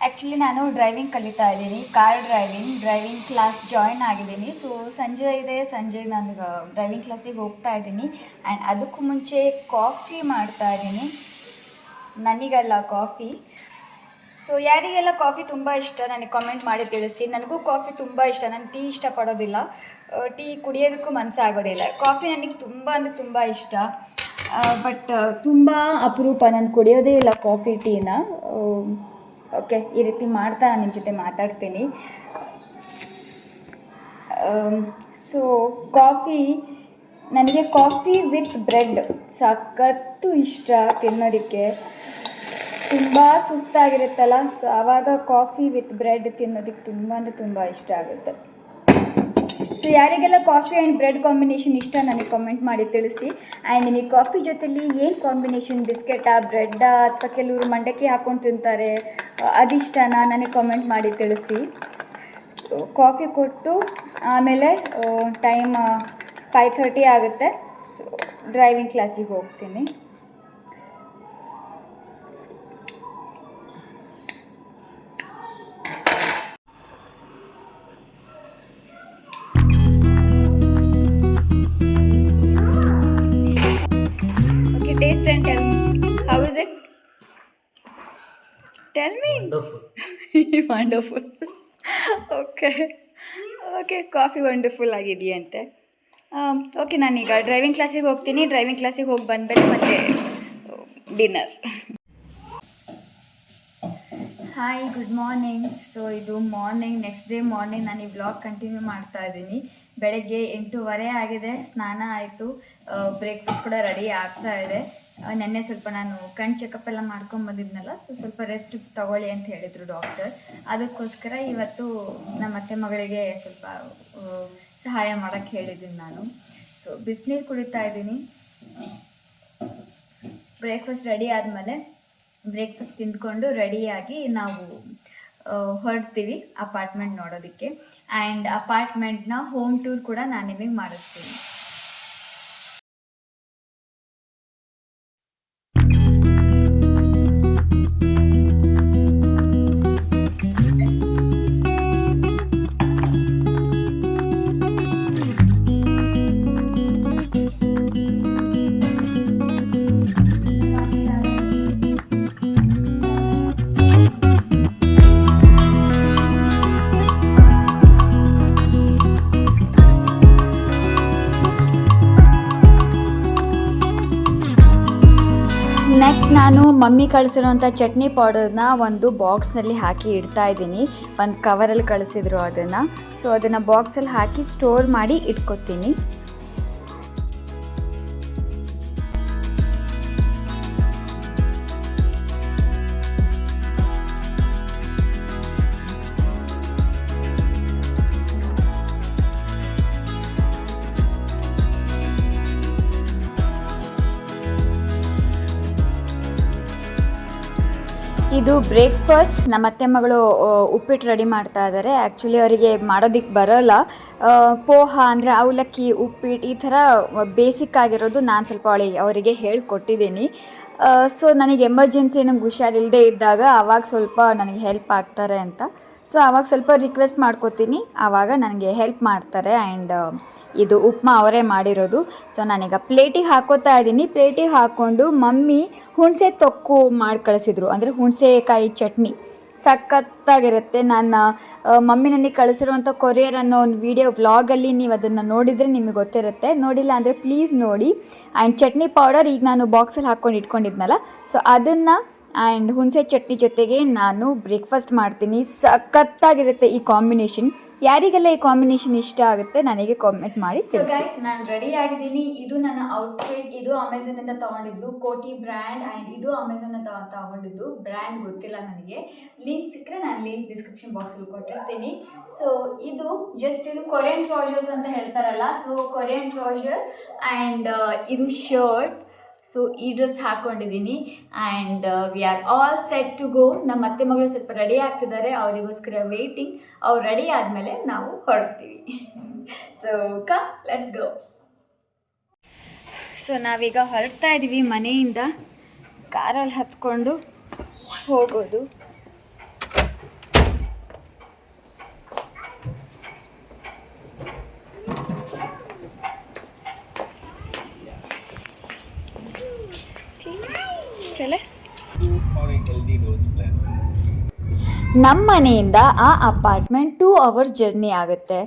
ಆ್ಯಕ್ಚುಲಿ ನಾನು ಡ್ರೈವಿಂಗ್ ಕಲಿತಾ ಇದ್ದೀನಿ, ಕಾರ್ ಡ್ರೈವಿಂಗ್ ಕ್ಲಾಸ್ ಜಾಯ್ನ್ ಆಗಿದ್ದೀನಿ. ಸೊ ಸಂಜೆ ನಾನು ಡ್ರೈವಿಂಗ್ ಕ್ಲಾಸಿಗೆ ಹೋಗ್ತಾ ಇದ್ದೀನಿ. ಆ್ಯಂಡ್ ಅದಕ್ಕೂ ಮುಂಚೆ ಕಾಫಿ ಮಾಡ್ತಾ ಇದ್ದೀನಿ, ನನಗಲ್ಲ ಕಾಫಿ. ಸೊ ಯಾರಿಗೆಲ್ಲ ಕಾಫಿ ತುಂಬ ಇಷ್ಟ ನನಗೆ ಕಾಮೆಂಟ್ ಮಾಡಿ ತಿಳಿಸಿ. ನನಗೂ ಕಾಫಿ ತುಂಬ ಇಷ್ಟ, ನಾನು ಟೀ ಇಷ್ಟಪಡೋದಿಲ್ಲ, ಟೀ ಕುಡಿಯೋದಕ್ಕೂ ಮನಸ್ಸಾಗೋದಿಲ್ಲ. ಕಾಫಿ ನನಗೆ ತುಂಬ ಅಂದರೆ ತುಂಬ ಇಷ್ಟ, ಬಟ್ ತುಂಬ ಅಪರೂಪ, ನಾನು ಕುಡಿಯೋದೇ ಇಲ್ಲ ಕಾಫಿ ಟೀನ. ಓಕೆ, ಈ ರೀತಿ ಮಾಡ್ತಾ ನಾನು ನಿಮ್ಮ ಜೊತೆ ಮಾತಾಡ್ತೀನಿ. ಸೊ ನನಗೆ ಕಾಫಿ ವಿತ್ ಬ್ರೆಡ್ ಸಖತ್ತು ಇಷ್ಟ ತಿನ್ನೋದಕ್ಕೆ. ತುಂಬ ಸುಸ್ತಾಗಿರುತ್ತಲ್ಲ, ಸೊ ಆವಾಗ ಕಾಫಿ ವಿತ್ ಬ್ರೆಡ್ ತಿನ್ನೋದಕ್ಕೆ ತುಂಬ ಅಂದರೆ ತುಂಬ ಇಷ್ಟ ಆಗುತ್ತೆ. ಸೊ ಯಾರಿಗೆಲ್ಲ ಕಾಫಿ ಆ್ಯಂಡ್ ಬ್ರೆಡ್ ಕಾಂಬಿನೇಷನ್ ಇಷ್ಟ ನನಗೆ ಕಾಮೆಂಟ್ ಮಾಡಿ ತಿಳಿಸಿ. ಆ್ಯಂಡ್ ನಿಮಗೆ ಕಾಫಿ ಜೊತೆಲಿ ಏನು ಕಾಂಬಿನೇಷನ್, ಬಿಸ್ಕೆಟಾ, ಬ್ರೆಡ್ಡಾ, ಅಥವಾ ಕೆಲವರು ಮಂಡಕ್ಕಿ ಹಾಕ್ಕೊಂಡು ತಿಂತಾರೆ, ಅದಿಷ್ಟನಾ ನನಗೆ ಕಾಮೆಂಟ್ ಮಾಡಿ ತಿಳಿಸಿ. ಸೊ ಕಾಫಿ ಕೊಟ್ಟು ಆಮೇಲೆ ಟೈಮ್ 5:30 ಆಗುತ್ತೆ. ಸೊ ಡ್ರೈವಿಂಗ್ ಕ್ಲಾಸಿಗೆ ಹೋಗ್ತೀನಿ. Taste and tell me, how is it? Tell me. Wonderful. Okay, coffee wonderful ಆಗಿದೆಯಂತೆ. ಓಕೆ, ನಾನೀಗ ಡ್ರೈವಿಂಗ್ ಕ್ಲಾಸಿಗೆ ಹೋಗ್ತೀನಿ. ಡ್ರೈವಿಂಗ್ ಕ್ಲಾಸಿಗೆ ಹೋಗಿ ಬಂದಮೇಲೆ ಮತ್ತೆ dinner. Hi, good morning. So ಇದು ನೆಕ್ಸ್ಟ್ ಡೇ ಮಾರ್ನಿಂಗ್ ನಾನು ಈ ವ್ಲಾಗ್ ಕಂಟಿನ್ಯೂ ಮಾಡ್ತಾ ಇದ್ದೀನಿ. ಬೆಳಗ್ಗೆ 8:15 ಆಗಿದೆ, ಸ್ನಾನ ಆಯಿತು, ಬ್ರೇಕ್ಫಾಸ್ಟ್ ಕೂಡ ರೆಡಿ ಆಗ್ತಾ ಇದೆ. ನೆನ್ನೆ ಸ್ವಲ್ಪ ನಾನು ಕಣ್ಣು ಚೆಕಪ್ ಎಲ್ಲ ಮಾಡ್ಕೊಂಬಂದಿದ್ನಲ್ಲ, ಸೊ ಸ್ವಲ್ಪ ರೆಸ್ಟ್ ತಗೊಳ್ಳಿ ಅಂತ ಹೇಳಿದರು ಡಾಕ್ಟರ್. ಅದಕ್ಕೋಸ್ಕರ ಇವತ್ತು ನಮ್ಮ ಅತ್ತೆ ಮಗಳಿಗೆ ಸ್ವಲ್ಪ ಸಹಾಯ ಮಾಡೋಕ್ಕೆ ಹೇಳಿದ್ದೀನಿ ನಾನು. ಸೊ ಬಿಸಿನೀರು ಕುಡಿತಾ ಇದ್ದೀನಿ. ಬ್ರೇಕ್ಫಾಸ್ಟ್ ರೆಡಿ ಆದಮೇಲೆ ಬ್ರೇಕ್ಫಾಸ್ಟ್ ತಿಂದ್ಕೊಂಡು ರೆಡಿಯಾಗಿ ನಾವು ಹೊರಡ್ತೀವಿ ಅಪಾರ್ಟ್ಮೆಂಟ್ ನೋಡೋದಕ್ಕೆ. ಆ್ಯಂಡ್ ಅಪಾರ್ಟ್ಮೆಂಟ್ನ ಹೋಮ್ ಟೂರ್ ಕೂಡ ನಾನು ನಿಮಗೆ ಮಾಡಿಸ್ತೀನಿ. ನೆಕ್ಸ್ಟ್ ನಾನು ಮಮ್ಮಿ ಕಳಿಸಿರೋಂಥ ಚಟ್ನಿ ಪೌಡರ್ನ ಒಂದು ಬಾಕ್ಸ್ನಲ್ಲಿ ಹಾಕಿ ಇಡ್ತಾ ಇದ್ದೀನಿ. ಒಂದು ಕವರಲ್ಲಿ ಕಳಿಸಿದ್ರು ಅದನ್ನು. ಸೊ ಅದನ್ನು ಬಾಕ್ಸಲ್ಲಿ ಹಾಕಿ ಸ್ಟೋರ್ ಮಾಡಿ ಇಟ್ಕೊತೀನಿ. ಇದು ಬ್ರೇಕ್ಫಾಸ್ಟ್. ನಮ್ಮ ಅತ್ತೆ ಮಗಳು ಉಪ್ಪಿಟ್ಟು ರೆಡಿ ಮಾಡ್ತಾ ಇದ್ದಾರೆ. ಆ್ಯಕ್ಚುಲಿ ಅವರಿಗೆ ಮಾಡೋದಕ್ಕೆ ಬರೋಲ್ಲ. ಪೋಹ ಅಂದರೆ ಅವಲಕ್ಕಿ, ಉಪ್ಪಿಟ್ಟು ಈ ಥರ ಬೇಸಿಕ್ ಆಗಿರೋದು ನಾನು ಸ್ವಲ್ಪ ಅವರಿಗೆ ಹೇಳ್ಕೊಟ್ಟಿದ್ದೀನಿ. ಸೊ ನನಗೆ ಎಮರ್ಜೆನ್ಸಿ ನಂಗೆ ಹುಷಾರಿಲ್ಲದೆ ಇದ್ದಾಗ ಆವಾಗ ಸ್ವಲ್ಪ ನನಗೆ ಹೆಲ್ಪ್ ಆಗ್ತಾರೆ ಅಂತ. ಸೊ ಆವಾಗ ಸ್ವಲ್ಪ ರಿಕ್ವೆಸ್ಟ್ ಮಾಡ್ಕೋತೀನಿ, ಆವಾಗ ನನಗೆ ಹೆಲ್ಪ್ ಮಾಡ್ತಾರೆ. ಆ್ಯಂಡ್ ಇದು ಉಪ್ಮಾ ಅವರೇ ಮಾಡಿರೋದು. ಸೊ ನಾನೀಗ ಪ್ಲೇಟಿಗೆ ಹಾಕೋತಾ ಇದ್ದೀನಿ. ಪ್ಲೇಟಿಗೆ ಹಾಕ್ಕೊಂಡು ಮಮ್ಮಿ ಹುಣಸೆ ತೊಕ್ಕು ಮಾಡಿ ಕಳಿಸಿದ್ರು, ಅಂದರೆ ಹುಣಸೆಕಾಯಿ ಚಟ್ನಿ ಸಖತ್ತಾಗಿರುತ್ತೆ. ನಾನು ಮಮ್ಮಿ ನನಗೆ ಕಳಿಸಿರುವಂಥ ಕೊರಿಯರ್ ಅನ್ನೋ ಒಂದು ವಿಡಿಯೋ ವ್ಲಾಗಲ್ಲಿ ನೀವು ಅದನ್ನು ನೋಡಿದರೆ ನಿಮಗೆ ಗೊತ್ತಿರುತ್ತೆ. ನೋಡಿಲ್ಲ ಅಂದರೆ ಪ್ಲೀಸ್ ನೋಡಿ. ಆ್ಯಂಡ್ ಚಟ್ನಿ ಪೌಡರ್ ಈಗ ನಾನು ಬಾಕ್ಸಲ್ಲಿ ಹಾಕ್ಕೊಂಡು ಇಟ್ಕೊಂಡಿದ್ನಲ್ಲ, ಸೊ ಅದನ್ನು ಆ್ಯಂಡ್ ಹುಣಸೆ ಚಟ್ನಿ ಜೊತೆಗೆ ನಾನು ಬ್ರೇಕ್ಫಾಸ್ಟ್ ಮಾಡ್ತೀನಿ. ಸಖತ್ತಾಗಿರುತ್ತೆ ಈ ಕಾಂಬಿನೇಷನ್. ಯಾರಿಗೆಲ್ಲ ಈ ಕಾಂಬಿನೇಷನ್ ಇಷ್ಟ ಆಗುತ್ತೆ ನನಗೆ ಕಾಮೆಂಟ್ ಮಾಡಿ. ಸೊ ಗೈಸ್, ನಾನು ರೆಡಿ ಆಗಿದ್ದೀನಿ. ಇದು ನನ್ನ ಔಟ್ಫಿಟ್. ಇದು ಅಮೆಝಾನಿಂದ ತೊಗೊಂಡಿದ್ದು, ಕೋಟಿ ಬ್ರ್ಯಾಂಡ್. ಆ್ಯಂಡ್ ಇದು ಅಮೆಝಾನಿಂದ ತೊಗೊಂಡಿದ್ದು, ಬ್ರ್ಯಾಂಡ್ ಗೊತ್ತಿಲ್ಲ ನನಗೆ. ಲಿಂಕ್ ಸಿಕ್ಕರೆ ನಾನು ಲಿಂಕ್ ಡಿಸ್ಕ್ರಿಪ್ಷನ್ ಬಾಕ್ಸಲ್ಲಿ ಕೊಟ್ಟಿರ್ತೀನಿ. ಸೊ ಇದು ಕೊರಿಯನ್ ಟ್ರೌಸರ್ಸ್ ಅಂತ ಹೇಳ್ತಾರಲ್ಲ, ಸೊ ಕೊರಿಯನ್ ಟ್ರೌಸರ್ ಆ್ಯಂಡ್ ಇದು ಶರ್ಟ್. ಸೊ ಈ ಡ್ರೆಸ್ ಹಾಕ್ಕೊಂಡಿದ್ದೀನಿ and we are all set to go. ನಮ್ಮ ಅತ್ತೆ ಮಗಳು ಸ್ವಲ್ಪ ರೆಡಿ ಆಗ್ತಿದ್ದಾರೆ, ಅವರಿಗೋಸ್ಕರ ವೇಟಿಂಗ್. ಅವ್ರು ರೆಡಿ ಆದಮೇಲೆ ನಾವು ಹೊರಡ್ತೀವಿ. So let's go. ಸೊ ನಾವೀಗ ಹೊರಡ್ತಾ ಇದ್ದೀವಿ ಮನೆಯಿಂದ. ಕಾರಲ್ಲಿ ಹತ್ಕೊಂಡು ಹೋಗೋದು. ನಮ್ಮ ಮನೆಯಿಂದ ಆ ಅಪಾರ್ಟ್ಮೆಂಟ್ 2 ಅವರ್ಸ್ ಜರ್ನಿ ಆಗುತ್ತೆ.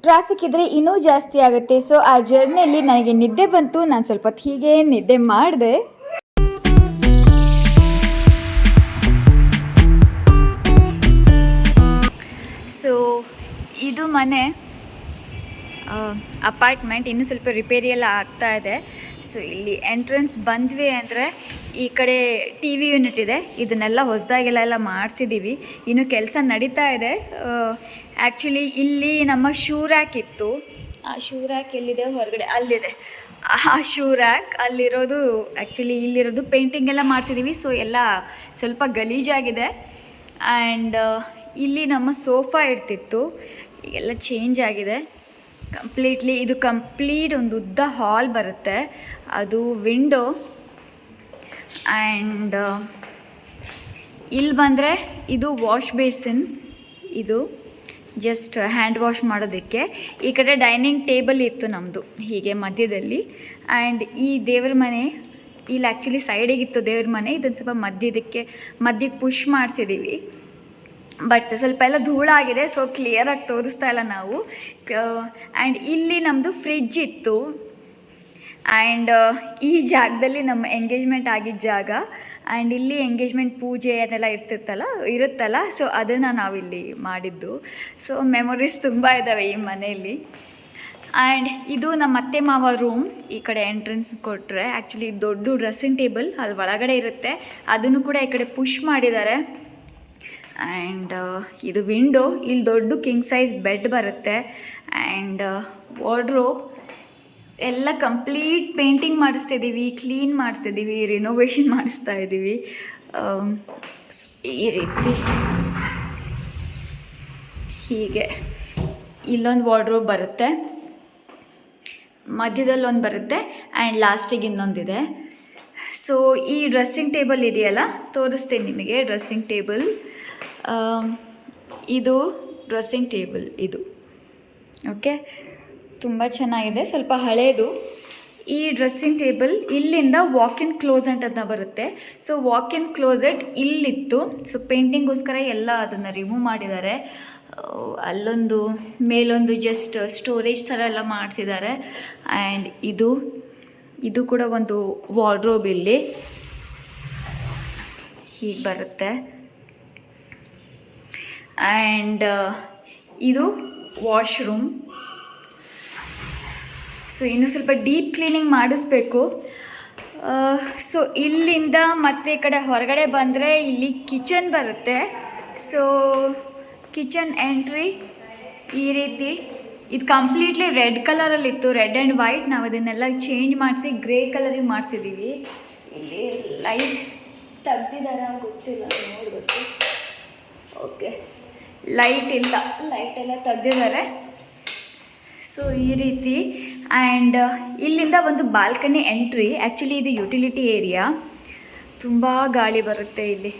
ಟ್ರಾಫಿಕ್ ಇದ್ದರೆ ಇನ್ನೂ ಜಾಸ್ತಿ ಆಗುತ್ತೆ. ಸೊ ಆ ಜರ್ನಿಯಲ್ಲಿ ನನಗೆ ನಿದ್ದೆ ಬಂತು. ನಾನು ಸ್ವಲ್ಪ ಹೊತ್ತು ಹೀಗೆ ನಿದ್ದೆ ಮಾಡಿದೆ. ಸೊ ಇದು ಮನೆ ಅಪಾರ್ಟ್ಮೆಂಟ್. ಇನ್ನೂ ಸ್ವಲ್ಪ ರಿಪೇರಿ ಎಲ್ಲ ಆಗ್ತಾ ಇದೆ. ಸೊ ಇಲ್ಲಿ ಎಂಟ್ರೆನ್ಸ್ ಬಂದ್ವಿ ಅಂದರೆ ಈ ಕಡೆ ಟಿ ವಿ ಯೂನಿಟ್ ಇದೆ. ಇದನ್ನೆಲ್ಲ ಹೊಸದಾಗೆಲ್ಲ ಮಾಡಿಸಿದ್ದೀವಿ. ಇನ್ನು ಕೆಲಸ ನಡೀತಾ ಇದೆ. ಆ್ಯಕ್ಚುಲಿ ಇಲ್ಲಿ ನಮ್ಮ ಶೂ ರ್ಯಾಕ್ ಇತ್ತು. ಆ ಶೂ ರ್ಯಾಕ್ ಎಲ್ಲಿದೆ? ಹೊರಗಡೆ ಅಲ್ಲಿದೆ. ಆ ಶೂ ರ್ಯಾಕ್ ಅಲ್ಲಿರೋದು, ಆ್ಯಕ್ಚುಲಿ ಇಲ್ಲಿರೋದು ಪೇಂಟಿಂಗ್ ಎಲ್ಲ ಮಾಡಿಸಿದ್ದೀವಿ. ಸೊ ಎಲ್ಲ ಸ್ವಲ್ಪ ಗಲೀಜಾಗಿದೆ. ಆ್ಯಂಡ್ ಇಲ್ಲಿ ನಮ್ಮ ಸೋಫಾ ಇರ್ತಿತ್ತು, ಈಗೆಲ್ಲ ಚೇಂಜ್ ಆಗಿದೆ ಕಂಪ್ಲೀಟ್ಲಿ. ಇದು ಕಂಪ್ಲೀಟ್ ಒಂದು ಉದ್ದ ಹಾಲ್ ಬರುತ್ತೆ, ಅದು ವಿಂಡೋ. ಆ್ಯಂಡ್ ಇಲ್ಲಿ ಬಂದರೆ ಇದು ವಾಶ್ ಬೇಸಿನ್. ಇದು ಜಸ್ಟ್ ಹ್ಯಾಂಡ್ ವಾಶ್ ಮಾಡೋದಕ್ಕೆ. ಈ ಕಡೆ ಡೈನಿಂಗ್ ಟೇಬಲ್ ಇತ್ತು ನಮ್ಮದು ಹೀಗೆ ಮಧ್ಯದಲ್ಲಿ. ಆ್ಯಂಡ್ ಈ ದೇವ್ರ ಮನೆ ಇಲ್ಲಿ ಆ್ಯಕ್ಚುಲಿ ಸೈಡಿಗಿತ್ತು ದೇವ್ರ ಮನೆ. ಇದನ್ನು ಸ್ವಲ್ಪ ಮಧ್ಯಕ್ಕೆ ಪುಷ್ ಮಾಡಿಸಿದ್ದೀವಿ. ಬಟ್ ಸ್ವಲ್ಪ ಎಲ್ಲ ಧೂಳಾಗಿದೆ, ಸೊ ಕ್ಲಿಯರಾಗಿ ತೋರಿಸ್ತಾ ಇಲ್ಲ ನಾವು. ಆ್ಯಂಡ್ ಇಲ್ಲಿ ನಮ್ಮದು ಫ್ರಿಡ್ಜ್ ಇತ್ತು. ಆ್ಯಂಡ್ ಈ ಜಾಗದಲ್ಲಿ ನಮ್ಮ ಎಂಗೇಜ್ಮೆಂಟ್ ಆಗಿದ್ದ ಜಾಗ. ಆ್ಯಂಡ್ ಇಲ್ಲಿ ಎಂಗೇಜ್ಮೆಂಟ್ ಪೂಜೆ ಅದೆಲ್ಲ ಇರುತ್ತಲ್ಲ, ಸೊ ಅದನ್ನು ನಾವಿಲ್ಲಿ ಮಾಡಿದ್ದು. ಸೊ ಮೆಮೊರೀಸ್ ತುಂಬ ಇದ್ದಾವೆ ಈ ಮನೆಯಲ್ಲಿ. ಆ್ಯಂಡ್ ಇದು ನಮ್ಮ ಅತ್ತೆ ಮಾವ ರೂಮ್. ಈ ಕಡೆ ಎಂಟ್ರೆನ್ಸ್ ಕೊಟ್ಟರೆ ಆ್ಯಕ್ಚುಲಿ ದೊಡ್ಡ ಡ್ರೆಸ್ಸಿಂಗ್ ಟೇಬಲ್ ಅಲ್ಲಿ ಒಳಗಡೆ ಇರುತ್ತೆ, ಅದನ್ನು ಕೂಡ ಈ ಕಡೆ ಪುಷ್ ಮಾಡಿದ್ದಾರೆ. ಆ್ಯಂಡ್ ಇದು ವಿಂಡೋ. ಇಲ್ಲಿ ದೊಡ್ಡ ಕಿಂಗ್ ಸೈಜ್ ಬೆಡ್ ಬರುತ್ತೆ. ಆ್ಯಂಡ್ ವಾರ್ಡ್ರೋಬ್ ಎಲ್ಲ ಕಂಪ್ಲೀಟ್ ಪೇಂಟಿಂಗ್ ಮಾಡಿಸ್ತಿದ್ದೀವಿ, ಕ್ಲೀನ್ ಮಾಡಿಸ್ತಿದ್ದೀವಿ, ರಿನೋವೇಷನ್ ಮಾಡಿಸ್ತಾ ಇದ್ದೀವಿ. ಈ ರೀತಿ ಹೀಗೆ ಇಲ್ಲೊಂದು ವಾರ್ಡ್ರೋಬ್ ಬರುತ್ತೆ, ಮಧ್ಯದಲ್ಲಿ ಒಂದು ಬರುತ್ತೆ, ಆ್ಯಂಡ್ ಲಾಸ್ಟಿಗೆ ಇನ್ನೊಂದಿದೆ. ಸೊ ಈ ಡ್ರೆಸ್ಸಿಂಗ್ ಟೇಬಲ್ ಇದೆಯಲ್ಲ, ತೋರಿಸ್ತೀನಿ ನಿಮಗೆ. ಡ್ರೆಸ್ಸಿಂಗ್ ಟೇಬಲ್ ಇದು ಡ್ರೆಸ್ಸಿಂಗ್ ಟೇಬಲ್ ಇದು. ಓಕೆ, ತುಂಬ ಚೆನ್ನಾಗಿದೆ, ಸ್ವಲ್ಪ ಹಳೇದು. ಈ ಡ್ರೆಸ್ಸಿಂಗ್ ಟೇಬಲ್ ಇಲ್ಲಿಂದ ವಾಕ್-ಇನ್ ಕ್ಲೋಸೆಟ್ ಅಂತ ಬರುತ್ತೆ. ಸೊ ವಾಕ್-ಇನ್ ಕ್ಲೋಸೆಟ್ ಇಲ್ಲಿತ್ತು. ಸೊ ಪೇಂಟಿಂಗೋಸ್ಕರ ಎಲ್ಲ ಅದನ್ನು ರಿಮೂವ್ ಮಾಡಿದ್ದಾರೆ. ಅಲ್ಲೊಂದು ಮೇಲೊಂದು ಜಸ್ಟ್ ಸ್ಟೋರೇಜ್ ಥರ ಎಲ್ಲ ಮಾಡಿಸಿದ್ದಾರೆ. ಆ್ಯಂಡ್ ಇದು ಕೂಡ ಒಂದು ವಾರ್ಡ್ರೋಬ್ ಇಲ್ಲಿ ಹೀಗೆ ಬರುತ್ತೆ. ಆ್ಯಂಡ್ ಇದು ವಾಶ್ರೂಮ್. ಸೊ ಇನ್ನೂ ಸ್ವಲ್ಪ ಡೀಪ್ ಕ್ಲೀನಿಂಗ್ ಮಾಡಿಸ್ಬೇಕು. ಸೊ ಇಲ್ಲಿಂದ ಮತ್ತೆ ಈ ಕಡೆ ಹೊರಗಡೆ ಬಂದರೆ ಇಲ್ಲಿ ಕಿಚನ್ ಬರುತ್ತೆ. ಸೊ ಕಿಚನ್ ಎಂಟ್ರಿ ಈ ರೀತಿ. ಇದು ಕಂಪ್ಲೀಟ್ಲಿ ರೆಡ್ ಕಲರಲ್ಲಿತ್ತು, ರೆಡ್ ಆ್ಯಂಡ್ ವೈಟ್. ನಾವು ಅದನ್ನೆಲ್ಲ ಚೇಂಜ್ ಮಾಡಿಸಿ ಗ್ರೇ ಕಲರಿಗೆ ಮಾಡಿಸಿದ್ದೀವಿ. ಇಲ್ಲಿ ಲೈಟ್ ತೆಗ್ದಿದ್ದಾರ ಗೊತ್ತಿಲ್ಲ, ನೋಡ್ಬೇಕು. ಓಕೆ, ಲೈಟ್ ಇಲ್ಲ, ಲೈಟೆಲ್ಲ ತೆಗ್ದಿದ್ದಾರೆ. ಸೊ ಈ ರೀತಿ. ಆ್ಯಂಡ್ ಇಲ್ಲಿಂದ ಒಂದು ಬಾಲ್ಕನಿ ಎಂಟ್ರಿ. ಆ್ಯಕ್ಚುಲಿ ಇದು ಯುಟಿಲಿಟಿ ಏರಿಯಾ, ತುಂಬ ಗಾಳಿ ಬರುತ್ತೆ ಇಲ್ಲಿ.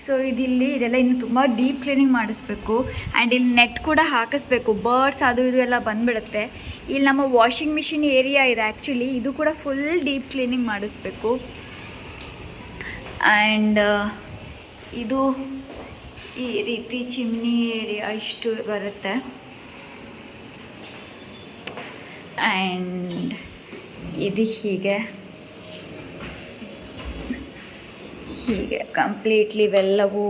ಸೊ ಇದೆಲ್ಲ ಇನ್ನು ತುಂಬ ಡೀಪ್ ಕ್ಲೀನಿಂಗ್ ಮಾಡಿಸ್ಬೇಕು. ಆ್ಯಂಡ್ ಇಲ್ಲಿ ನೆಟ್ ಕೂಡ ಹಾಕಿಸ್ಬೇಕು, ಬರ್ಡ್ಸ್ ಅದು ಇದು ಎಲ್ಲ ಬಂದುಬಿಡುತ್ತೆ. ಇಲ್ಲಿ ನಮ್ಮ ವಾಷಿಂಗ್ ಮಿಷಿನ್ ಏರಿಯಾ ಇದೆ ಆ್ಯಕ್ಚುಲಿ, ಇದು ಕೂಡ ಫುಲ್ ಡೀಪ್ ಕ್ಲೀನಿಂಗ್ ಮಾಡಿಸ್ಬೇಕು. ಆ್ಯಂಡ್ ಇದು ಈ ರೀತಿ ಚಿಮ್ನಿ ಏರಿಯಾ ಇಷ್ಟು ಬರುತ್ತೆ. ಆ್ಯಂಡ್ ಇದು ಹೀಗೆ ಕಂಪ್ಲೀಟ್ಲಿ ಇವೆಲ್ಲವೂ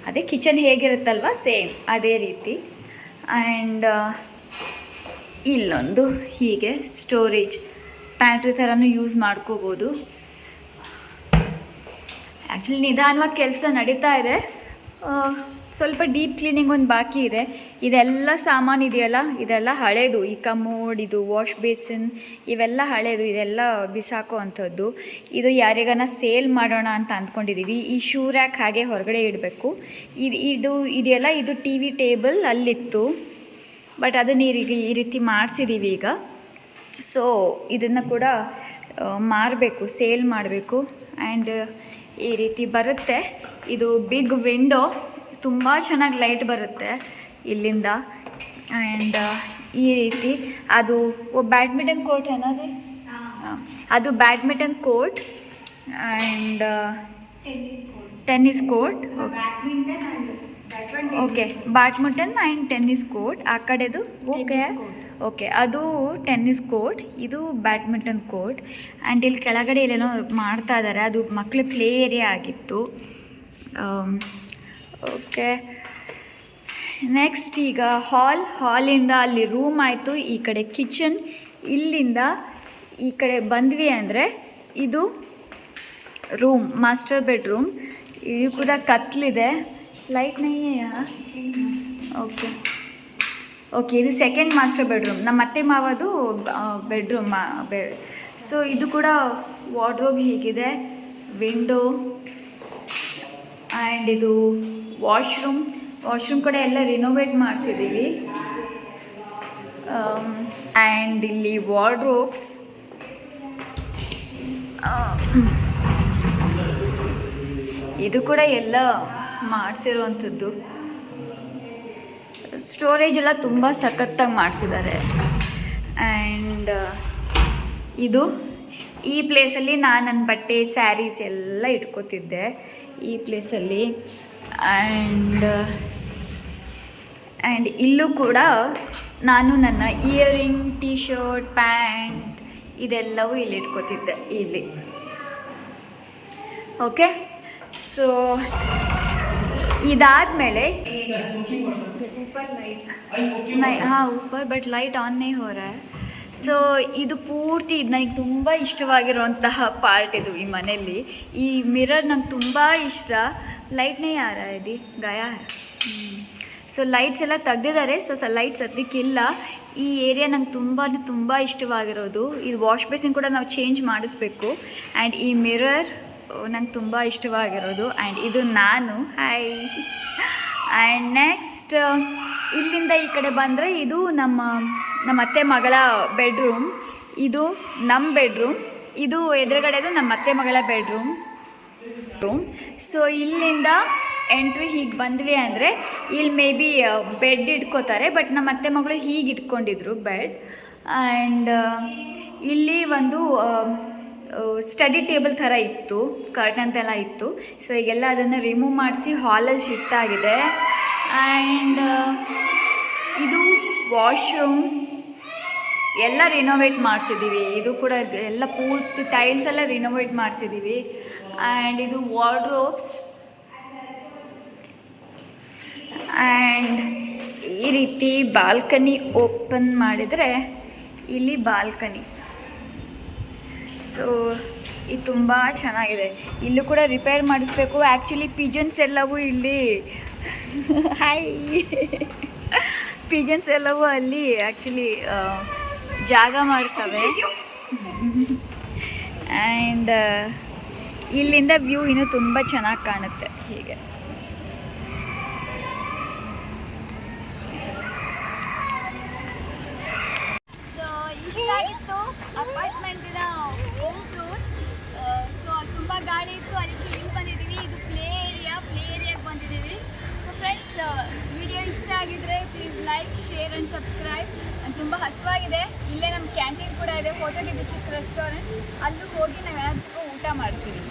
ಅದೇ ಕಿಚನ್ ಹೇಗಿರುತ್ತಲ್ವ ಸೇಮ್ ಅದೇ ರೀತಿ. ಆ್ಯಂಡ್ ಇಲ್ಲೊಂದು ಹೀಗೆ ಸ್ಟೋರೇಜ್ ಪ್ಯಾಂಟ್ರಿ ಥರನೂ ಯೂಸ್ ಮಾಡ್ಕೋಬೋದು. ಆ್ಯಕ್ಚುಲಿ ನಿಧಾನವಾಗಿ ಕೆಲಸ ನಡೀತಾ ಇದೆ. ಸ್ವಲ್ಪ ಡೀಪ್ ಕ್ಲೀನಿಂಗ್ ಒಂದು ಬಾಕಿ ಇದೆ. ಇದೆಲ್ಲ ಸಾಮಾನು ಇದೆಯಲ್ಲ, ಇದೆಲ್ಲ ಹಳೇದು. ಈ ಕಮೋಡ್, ಇದು ವಾಶ್ ಬೇಸಿನ್, ಇವೆಲ್ಲ ಹಳೇದು. ಇದೆಲ್ಲ ಬಿಸಾಕೋ ಅಂಥದ್ದು. ಇದು ಯಾರಿಗಾನ ಸೇಲ್ ಮಾಡೋಣ ಅಂತ ಅಂದ್ಕೊಂಡಿದ್ದೀವಿ. ಈ ಶೂ ರ್ಯಾಕ್ ಹಾಗೆ ಹೊರಗಡೆ ಇಡಬೇಕು. ಇದೆಯಲ್ಲ, ಇದು ಟಿ ವಿ ಟೇಬಲ್ ಅಲ್ಲಿತ್ತು, ಬಟ್ ಅದನ್ನು ಈ ರೀತಿ ಮಾಡಿಸಿದ್ದೀವಿ ಈಗ. ಸೊ ಇದನ್ನು ಕೂಡ ಮಾರಬೇಕು, ಸೇಲ್ ಮಾಡಬೇಕು. ಆ್ಯಂಡ್ ಈ ರೀತಿ ಬರುತ್ತೆ. ಇದು ಬಿಗ್ ವಿಂಡೋ, ತುಂಬ ಚೆನ್ನಾಗಿ ಲೈಟ್ ಬರುತ್ತೆ ಇಲ್ಲಿಂದ. ಆ್ಯಂಡ್ ಈ ರೀತಿ ಅದು ಬ್ಯಾಡ್ಮಿಂಟನ್ ಕೋರ್ಟ್ ಅನ್ನೋದು, ಅದು badminton court and tennis court. Okay, badminton and tennis court. ಆ ಕಡೆದು ಓಕೆ, ಅದು ಟೆನ್ನಿಸ್ ಕೋರ್ಟ್, ಇದು ಬ್ಯಾಡ್ಮಿಂಟನ್ ಕೋರ್ಟ್. ಆ್ಯಂಡ್ ಇಲ್ಲಿ ಕೆಳಗಡೆ ಇಲ್ಲೇನೋ ಮಾಡ್ತಾ ಇದ್ದಾರೆ, ಅದು ಮಕ್ಕಳ ಪ್ಲೇ ಏರಿಯಾ ಆಗಿತ್ತು. ಓಕೆ, ನೆಕ್ಸ್ಟ್ ಈಗ ಹಾಲಿಂದ ಅಲ್ಲಿ ರೂಮ್ ಆಯಿತು. ಈ ಕಡೆ ಕಿಚನ್, ಇಲ್ಲಿಂದ ಈ ಕಡೆ ಬಂದ್ವಿ ಅಂದರೆ ಇದು ರೂಮ್, ಮಾಸ್ಟರ್ ಬೆಡ್ರೂಮ್. ಇದು ಕೂಡ ಕತ್ಲಿದೆ, ಲೈಟ್ ನೈಯಾ. ಓಕೆ, ಇದು ಸೆಕೆಂಡ್ ಮಾಸ್ಟರ್ ಬೆಡ್ರೂಮ್, ನಮ್ಮ ಅತ್ತೆ ಮಾವದು ಬೆಡ್ರೂಮ್. ಸೊ ಇದು ಕೂಡ ವಾರ್ಡ್ರೋಬ್ ಹೀಗಿದೆ, ವಿಂಡೋ. ಆ್ಯಂಡ್ ಇದು ವಾಶ್ರೂಮ್ ಕೂಡ ಎಲ್ಲ ರಿನೋವೇಟ್ ಮಾಡಿಸಿದ್ದೀವಿ. ಆ್ಯಂಡ್ ಇಲ್ಲಿ ವಾರ್ಡ್ರೋಬ್ಸ್. ಇದು ಕೂಡ ಎಲ್ಲ ಮಾಡಿಸಿರುವಂಥದ್ದು. ಸ್ಟೋರೇಜ್ ಎಲ್ಲ ತುಂಬ ಸಖತ್ತಾಗಿ ಮಾಡಿಸಿದ್ದಾರೆ. ಆ್ಯಂಡ್ ಇದು ಈ ಪ್ಲೇಸಲ್ಲಿ ನಾನು ನನ್ನ ಬಟ್ಟೆ, ಸ್ಯಾರೀಸ್ ಎಲ್ಲ ಇಟ್ಕೋತಿದ್ದೆ ಈ ಪ್ಲೇಸಲ್ಲಿ. ಆ್ಯಂಡ್ ಇಲ್ಲೂ ಕೂಡ ನಾನು ನನ್ನ ಇಯರಿಂಗ್, ಟೀ ಶರ್ಟ್, ಪ್ಯಾಂಟ್ ಇದೆಲ್ಲವೂ ಇಲ್ಲಿ ಇಟ್ಕೋತಿದ್ದೆ ಇಲ್ಲಿ. ಓಕೆ, ಸೊ ಇದಾದಮೇಲೆ ऊपर बट लाइट ऑन नहीं हो रहा है. ಸೊ ಇದು ಪೂರ್ತಿ ಇದು ನನಗೆ ತುಂಬ ಇಷ್ಟವಾಗಿರುವಂತಹ ಪಾರ್ಟ್ ಇದು ಈ ಮನೆಯಲ್ಲಿ. ಈ ಮಿರರ್ ನಂಗೆ ತುಂಬ ಇಷ್ಟ. ಲೈಟ್ನೇ ಯಾರ ಇದು ಗಾಯ. ಸೊ ಲೈಟ್ಸ್ ಎಲ್ಲ ತೆಗ್ದಿದ್ದಾರೆ. So lights ಸದ್ಯಕ್ಕಿಲ್ಲ. ಈ ಏರಿಯಾ ನಂಗೆ ತುಂಬ ಇಷ್ಟವಾಗಿರೋದು. ಇದು ವಾಶ್ ಬೇಸಿನ್ ಕೂಡ ನಾವು ಚೇಂಜ್ ಮಾಡಿಸ್ಬೇಕು. ಆ್ಯಂಡ್ ಈ ಮಿರರ್ ನಂಗೆ ತುಂಬ ಇಷ್ಟವಾಗಿರೋದು. ಆ್ಯಂಡ್ ಇದು ನಾನು ಆ್ಯಂಡ್ ನೆಕ್ಸ್ಟ್ ಇಲ್ಲಿಂದ ಈ ಕಡೆ ಬಂದರೆ ಇದು ನಮ್ಮ ಅತ್ತೆ ಮಗಳ ಬೆಡ್ರೂಮ್. ಇದು ನಮ್ಮ ಬೆಡ್ರೂಮ್. ಇದು ಎದುರುಗಡೆದು ನಮ್ಮ ಅತ್ತೆ ಮಗಳ ಬೆಡ್ರೂಮ್. ಸೊ ಇಲ್ಲಿಂದ ಎಂಟ್ರಿ ಹೀಗೆ ಬಂದ್ವಿ ಅಂದರೆ ಇಲ್ಲಿ ಮೇ ಬಿ ಬೆಡ್ ಇಟ್ಕೋತಾರೆ. ಬಟ್ ನಮ್ಮ ಅತ್ತೆ ಮಗಳು ಹೀಗೆ ಇಟ್ಕೊಂಡಿದ್ರು ಬೆಡ್. ಆ್ಯಂಡ್ ಇಲ್ಲಿ ಒಂದು ಸ್ಟಡಿ ಟೇಬಲ್ ಥರ ಇತ್ತು, ಕರ್ಟನ್ತೆಲ್ಲ ಇತ್ತು. ಸೊ ಈಗೆಲ್ಲ ಅದನ್ನು ರಿಮೂವ್ ಮಾಡಿಸಿ ಹಾಲಲ್ಲಿ ಶಿಫ್ಟ್ ಆಗಿದೆ. ಆ್ಯಂಡ್ ಇದು ವಾಶ್ರೂಮ್ ಎಲ್ಲ ರಿನೋವೇಟ್ ಮಾಡಿಸಿದ್ದೀವಿ. ಇದು ಕೂಡ ಎಲ್ಲ ಪೂರ್ತಿ ಟೈಲ್ಸ್ ಎಲ್ಲ ರಿನೋವೇಟ್ ಮಾಡಿಸಿದ್ದೀವಿ. ಆ್ಯಂಡ್ ಇದು ವಾರ್ಡ್ರೋಬ್ಸ್. ಆ್ಯಂಡ್ ಈ ರೀತಿ ಬಾಲ್ಕನಿ ಓಪನ್ ಮಾಡಿದರೆ ಇಲ್ಲಿ ಬಾಲ್ಕನಿ. ಸೊ ಇದು ತುಂಬ ಚೆನ್ನಾಗಿದೆ. ಇಲ್ಲೂ ಕೂಡ ರಿಪೇರ್ ಮಾಡಿಸ್ಬೇಕು. ಆ್ಯಕ್ಚುಲಿ ಪಿಜನ್ಸ್ ಎಲ್ಲವೂ ಇಲ್ಲಿ ಪಿಜನ್ಸ್ ಎಲ್ಲವೂ ಅಲ್ಲಿ ಆ್ಯಕ್ಚುಲಿ ಜಾಗ ಮಾಡ್ತವೆ. ಆ್ಯಂಡ್ ಇಲ್ಲಿಂದ ವ್ಯೂ ಇನ್ನೂ ತುಂಬ ಚೆನ್ನಾಗಿ ಕಾಣುತ್ತೆ ಹೀಗೆ. ಸೊ ಇಷ್ಟ ಆಗಿತ್ತು ಅಪಾರ್ಟ್ಮೆಂಟಿನ ಹೋಮ್ ಟೂರ್. ಸೊ ತುಂಬ ಗಾಳಿ ಇತ್ತು, ಅದಕ್ಕೆ ಇಲ್ಲಿ ಬಂದಿದ್ದೀವಿ. ಇದು ಪ್ಲೇ ಏರಿಯಾಗೆ ಬಂದಿದ್ದೀವಿ. ಸೊ ಫ್ರೆಂಡ್ಸ್, ವಿಡಿಯೋ ಇಷ್ಟ ಆಗಿದ್ರೆ please like, share and subscribe. ತುಂಬ ಹಸುವಾಗಿದೆ. ಇಲ್ಲೇ ನಮ್ಮ ಕ್ಯಾಂಟೀನ್ ಕೂಡ ಇದೆ, ಫೋಟೋ ಡಿ ಚಿಕ್ಕ ರೆಸ್ಟೋರೆಂಟ್. ಅಲ್ಲೂ ಹೋಗಿ ನಾವು ಏನಾದರೂ ಊಟ ಮಾಡ್ತೀವಿ.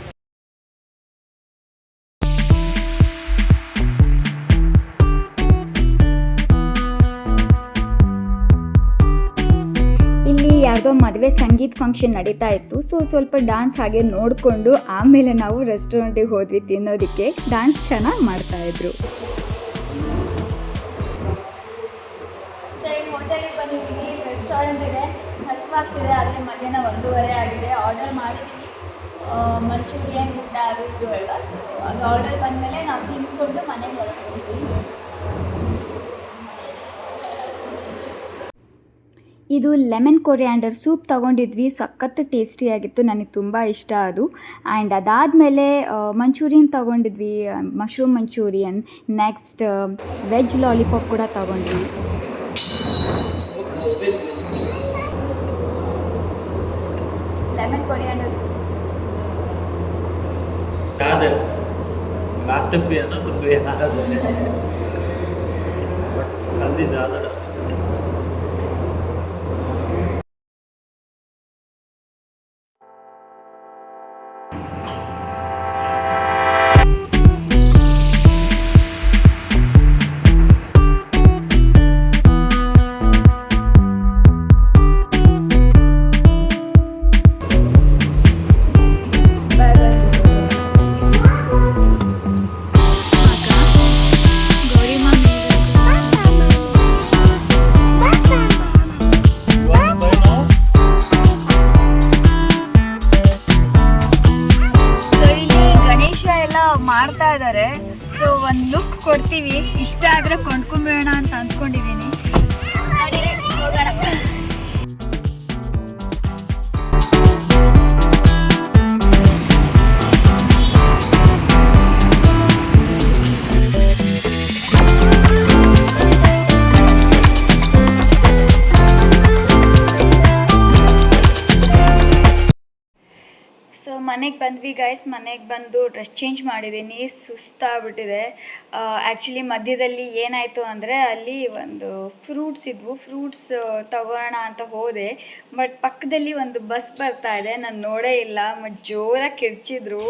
ಯಾರ್ದೋ ಮದುವೆ ಸಂಗೀತ ಫಂಕ್ಷನ್ ನಡೀತಾ ಇತ್ತು. ಸೊ ಸ್ವಲ್ಪ ಡ್ಯಾನ್ಸ್ ಹಾಗೆ ನೋಡಿಕೊಂಡು ಆಮೇಲೆ ನಾವು ರೆಸ್ಟೋರೆಂಟಿಗೆ ಹೋದ್ವಿ ತಿನ್ನೋದಕ್ಕೆ. ಡ್ಯಾನ್ಸ್ ಚೆನ್ನಾಗಿ ಮಾಡ್ತಾಯಿದ್ರು. ರೆಸ್ಟೋರೆಂಟಿಗೆ ಹಸುವಾಗ್ತಿದೆ. ಆಗಲೇ ಮಧ್ಯಾಹ್ನ 1:30 ಆಗಿದೆ. ಆರ್ಡರ್ ಮಾಡಿದ್ದೀವಿ ಮಂಚೂರಿಯನ್ ಊಟ ಅದು ಇದು ಎಲ್ಲ. ಸೊ ಅದು ಆರ್ಡರ್ ಬಂದಮೇಲೆ ನಾವು ತಿಂದ್ಕೊಂಡು ಮನೆಗೆ ಹೊರಡ್ತೀವಿ. ಇದು ಲೆಮನ್ ಕೊರಿಯಾಂಡರ್ ಸೂಪ್ ತೊಗೊಂಡಿದ್ವಿ. ಸಖತ್ತು ಟೇಸ್ಟಿಯಾಗಿತ್ತು, ನನಗೆ ತುಂಬ ಇಷ್ಟ ಅದು. ಆ್ಯಂಡ್ ಅದಾದಮೇಲೆ ಮಂಚೂರಿಯನ್ ತೊಗೊಂಡಿದ್ವಿ, mushroom Manchurian. Next veg lollipop ಕೂಡ ತೊಗೊಂಡ್ವಿ. ಲೆಮನ್ ಕೊರಿಯಾಂಡರ್ ಸೂಪ್ लास्ट पे है ना तो पे हल्दी ज़्यादा ಮಾಡ್ತಾ ಇದ್ದಾರೆ. ಸೊ ಒಂದು ಲುಕ್ ಕೊಡ್ತೀವಿ, ಇಷ್ಟ ಆದರೆ ಕೊಂಡ್ಕೊಂಬಿಡೋಣ ಅಂತ ಅಂದ್ಕೊಂಡಿದ್ದೀನಿ. ಸೊ ಮನೆಗೆ ಬಂದ್ವಿ ಗೈಸ್. ಮನೆಗೆ ಬಂದು ಡ್ರೆಸ್ ಚೇಂಜ್ ಮಾಡಿದ್ದೀನಿ, ಸುಸ್ತಾಗ್ಬಿಟ್ಟಿದೆ. ಆ್ಯಕ್ಚುಲಿ ಮಧ್ಯದಲ್ಲಿ ಏನಾಯಿತು ಅಂದರೆ ಅಲ್ಲಿ ಒಂದು ಫ್ರೂಟ್ಸ್ ಇದ್ವು, ಫ್ರೂಟ್ಸ್ ತಗೋಣ ಅಂತ ಹೋದೆ. ಬಟ್ ಪಕ್ಕದಲ್ಲಿ ಒಂದು ಬಸ್ ಬರ್ತಾ ಇದೆ, ನಾನು ನೋಡೇ ಇಲ್ಲ. ಮತ್ತು ಜೋರಾಗಿ ಕಿರ್ಚಿದ್ರು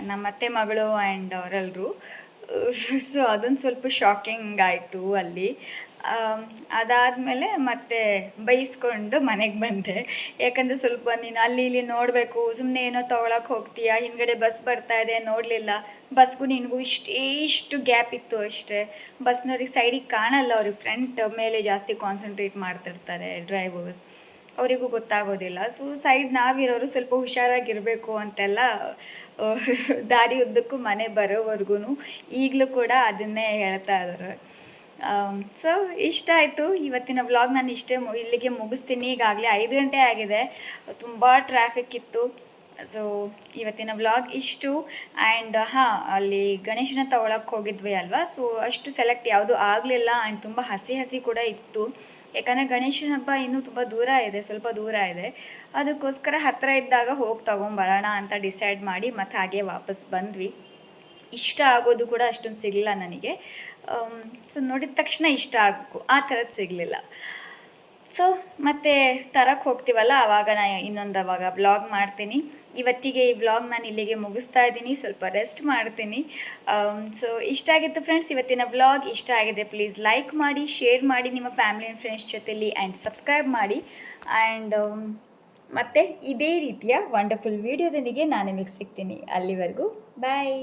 ನಮ್ಮ ಅತ್ತೆ ಮಗಳು ಆ್ಯಂಡ್ ಅವರೆಲ್ಲರೂ. ಸೊ ಅದೊಂದು ಸ್ವಲ್ಪ ಶಾಕಿಂಗ್ ಆಯಿತು ಅಲ್ಲಿ. ಅದಾದಮೇಲೆ ಮತ್ತೆ ಬೈಸ್ಕೊಂಡು ಮನೆಗೆ ಬಂದೆ. ಯಾಕಂದರೆ ಸ್ವಲ್ಪ ನೀನು ಅಲ್ಲಿ ಇಲ್ಲಿ ನೋಡಬೇಕು, ಸುಮ್ಮನೆ ಏನೋ ತೊಗೊಳಕ್ಕೆ ಹೋಗ್ತೀಯಾ, ಹಿಂದ್ಗಡೆ ಬಸ್ ಬರ್ತಾ ಇದೆ ನೋಡಲಿಲ್ಲ, ಬಸ್ಗೂ ನಿನಗೂ ಇಷ್ಟು ಗ್ಯಾಪ್ ಇತ್ತು ಅಷ್ಟೇ. ಬಸ್ನವ್ರಿಗೆ ಸೈಡಿಗೆ ಕಾಣಲ್ಲ, ಅವ್ರಿಗೆ ಫ್ರಂಟ್ ಮೇಲೆ ಜಾಸ್ತಿ ಕಾನ್ಸಂಟ್ರೇಟ್ ಮಾಡ್ತಿರ್ತಾರೆ ಡ್ರೈವರ್ಸ್, ಅವರಿಗೂ ಗೊತ್ತಾಗೋದಿಲ್ಲ. ಸೊ ಸೈಡ್ ನಾವಿರೋರು ಸ್ವಲ್ಪ ಹುಷಾರಾಗಿರಬೇಕು ಅಂತೆಲ್ಲ ದಾರಿ ಉದ್ದಕ್ಕೂ ಮನೆ ಬರೋವರೆಗೂ ಈಗಲೂ ಕೂಡ ಅದನ್ನೇ ಹೇಳ್ತಾ ಇದ್ದಾರೆ. ಸೊ ಇಷ್ಟ ಆಯಿತು ಇವತ್ತಿನ ವ್ಲಾಗ್. ನಾನು ಇಲ್ಲಿಗೆ ಮುಗಿಸ್ತೀನಿ. ಈಗಾಗಲೇ 5 ಗಂಟೆ ಆಗಿದೆ, ತುಂಬ ಟ್ರಾಫಿಕ್ ಇತ್ತು. ಸೊ ಇವತ್ತಿನ ವ್ಲಾಗ್ ಇಷ್ಟು. ಆ್ಯಂಡ್ ಅಲ್ಲಿ ಗಣೇಶನ ತಗೊಳಕ್ಕೆ ಹೋಗಿದ್ವಿ ಅಲ್ವಾ, ಸೊ ಅಷ್ಟು ಸೆಲೆಕ್ಟ್ ಯಾವುದೂ ಆಗಲಿಲ್ಲ. ಆ್ಯಂಡ್ ತುಂಬ ಹಸಿ ಕೂಡ ಇತ್ತು. ಯಾಕಂದರೆ ಗಣೇಶನ ಹಬ್ಬ ಇನ್ನೂ ತುಂಬ ದೂರ ಇದೆ, ಸ್ವಲ್ಪ ದೂರ ಇದೆ. ಅದಕ್ಕೋಸ್ಕರ ಹತ್ತಿರ ಇದ್ದಾಗ ಹೋಗಿ ತೊಗೊಂಬರೋಣ ಅಂತ ಡಿಸೈಡ್ ಮಾಡಿ ಮತ್ತೆ ಹಾಗೆ ವಾಪಸ್ ಬಂದ್ವಿ. ಇಷ್ಟ ಆಗೋದು ಕೂಡ ಅಷ್ಟೊಂದು ಸಿಗಲಿಲ್ಲ ನನಗೆ. ಸೊ ನೋಡಿದ ತಕ್ಷಣ ಇಷ್ಟ ಆಗಬೇಕು, ಆ ಥರದ್ದು ಸಿಗಲಿಲ್ಲ. ಸೊ ಮತ್ತೆ ತರಕ್ಕೆ ಹೋಗ್ತೀವಲ್ಲ, ಆವಾಗ ನಾನು ಅವಾಗ ವ್ಲಾಗ್ ಮಾಡ್ತೀನಿ. ಇವತ್ತಿಗೆ ಈ ವ್ಲಾಗ್ ನಾನು ಇಲ್ಲಿಗೆ ಮುಗಿಸ್ತಾ ಇದ್ದೀನಿ, ಸ್ವಲ್ಪ ರೆಸ್ಟ್ ಮಾಡ್ತೀನಿ. ಸೊ ಇಷ್ಟ ಆಗಿತ್ತು ಫ್ರೆಂಡ್ಸ್ ಇವತ್ತಿನ ವ್ಲಾಗ್. ಇಷ್ಟ ಆಗಿದೆ ಪ್ಲೀಸ್ ಲೈಕ್ ಮಾಡಿ, ಶೇರ್ ಮಾಡಿ ನಿಮ್ಮ ಫ್ಯಾಮಿಲಿ ಆ್ಯಂಡ್ ಫ್ರೆಂಡ್ಸ್ ಜೊತೆಲಿ, ಆ್ಯಂಡ್ ಸಬ್ಸ್ಕ್ರೈಬ್ ಮಾಡಿ. ಆ್ಯಂಡ್ ಮತ್ತು ಇದೇ ರೀತಿಯ ವಂಡರ್ಫುಲ್ ವೀಡಿಯೋದೊಂದಿಗೆ ನಾನು ನಿಮಗೆ ಸಿಗ್ತೀನಿ. ಅಲ್ಲಿವರೆಗೂ ಬಾಯ್.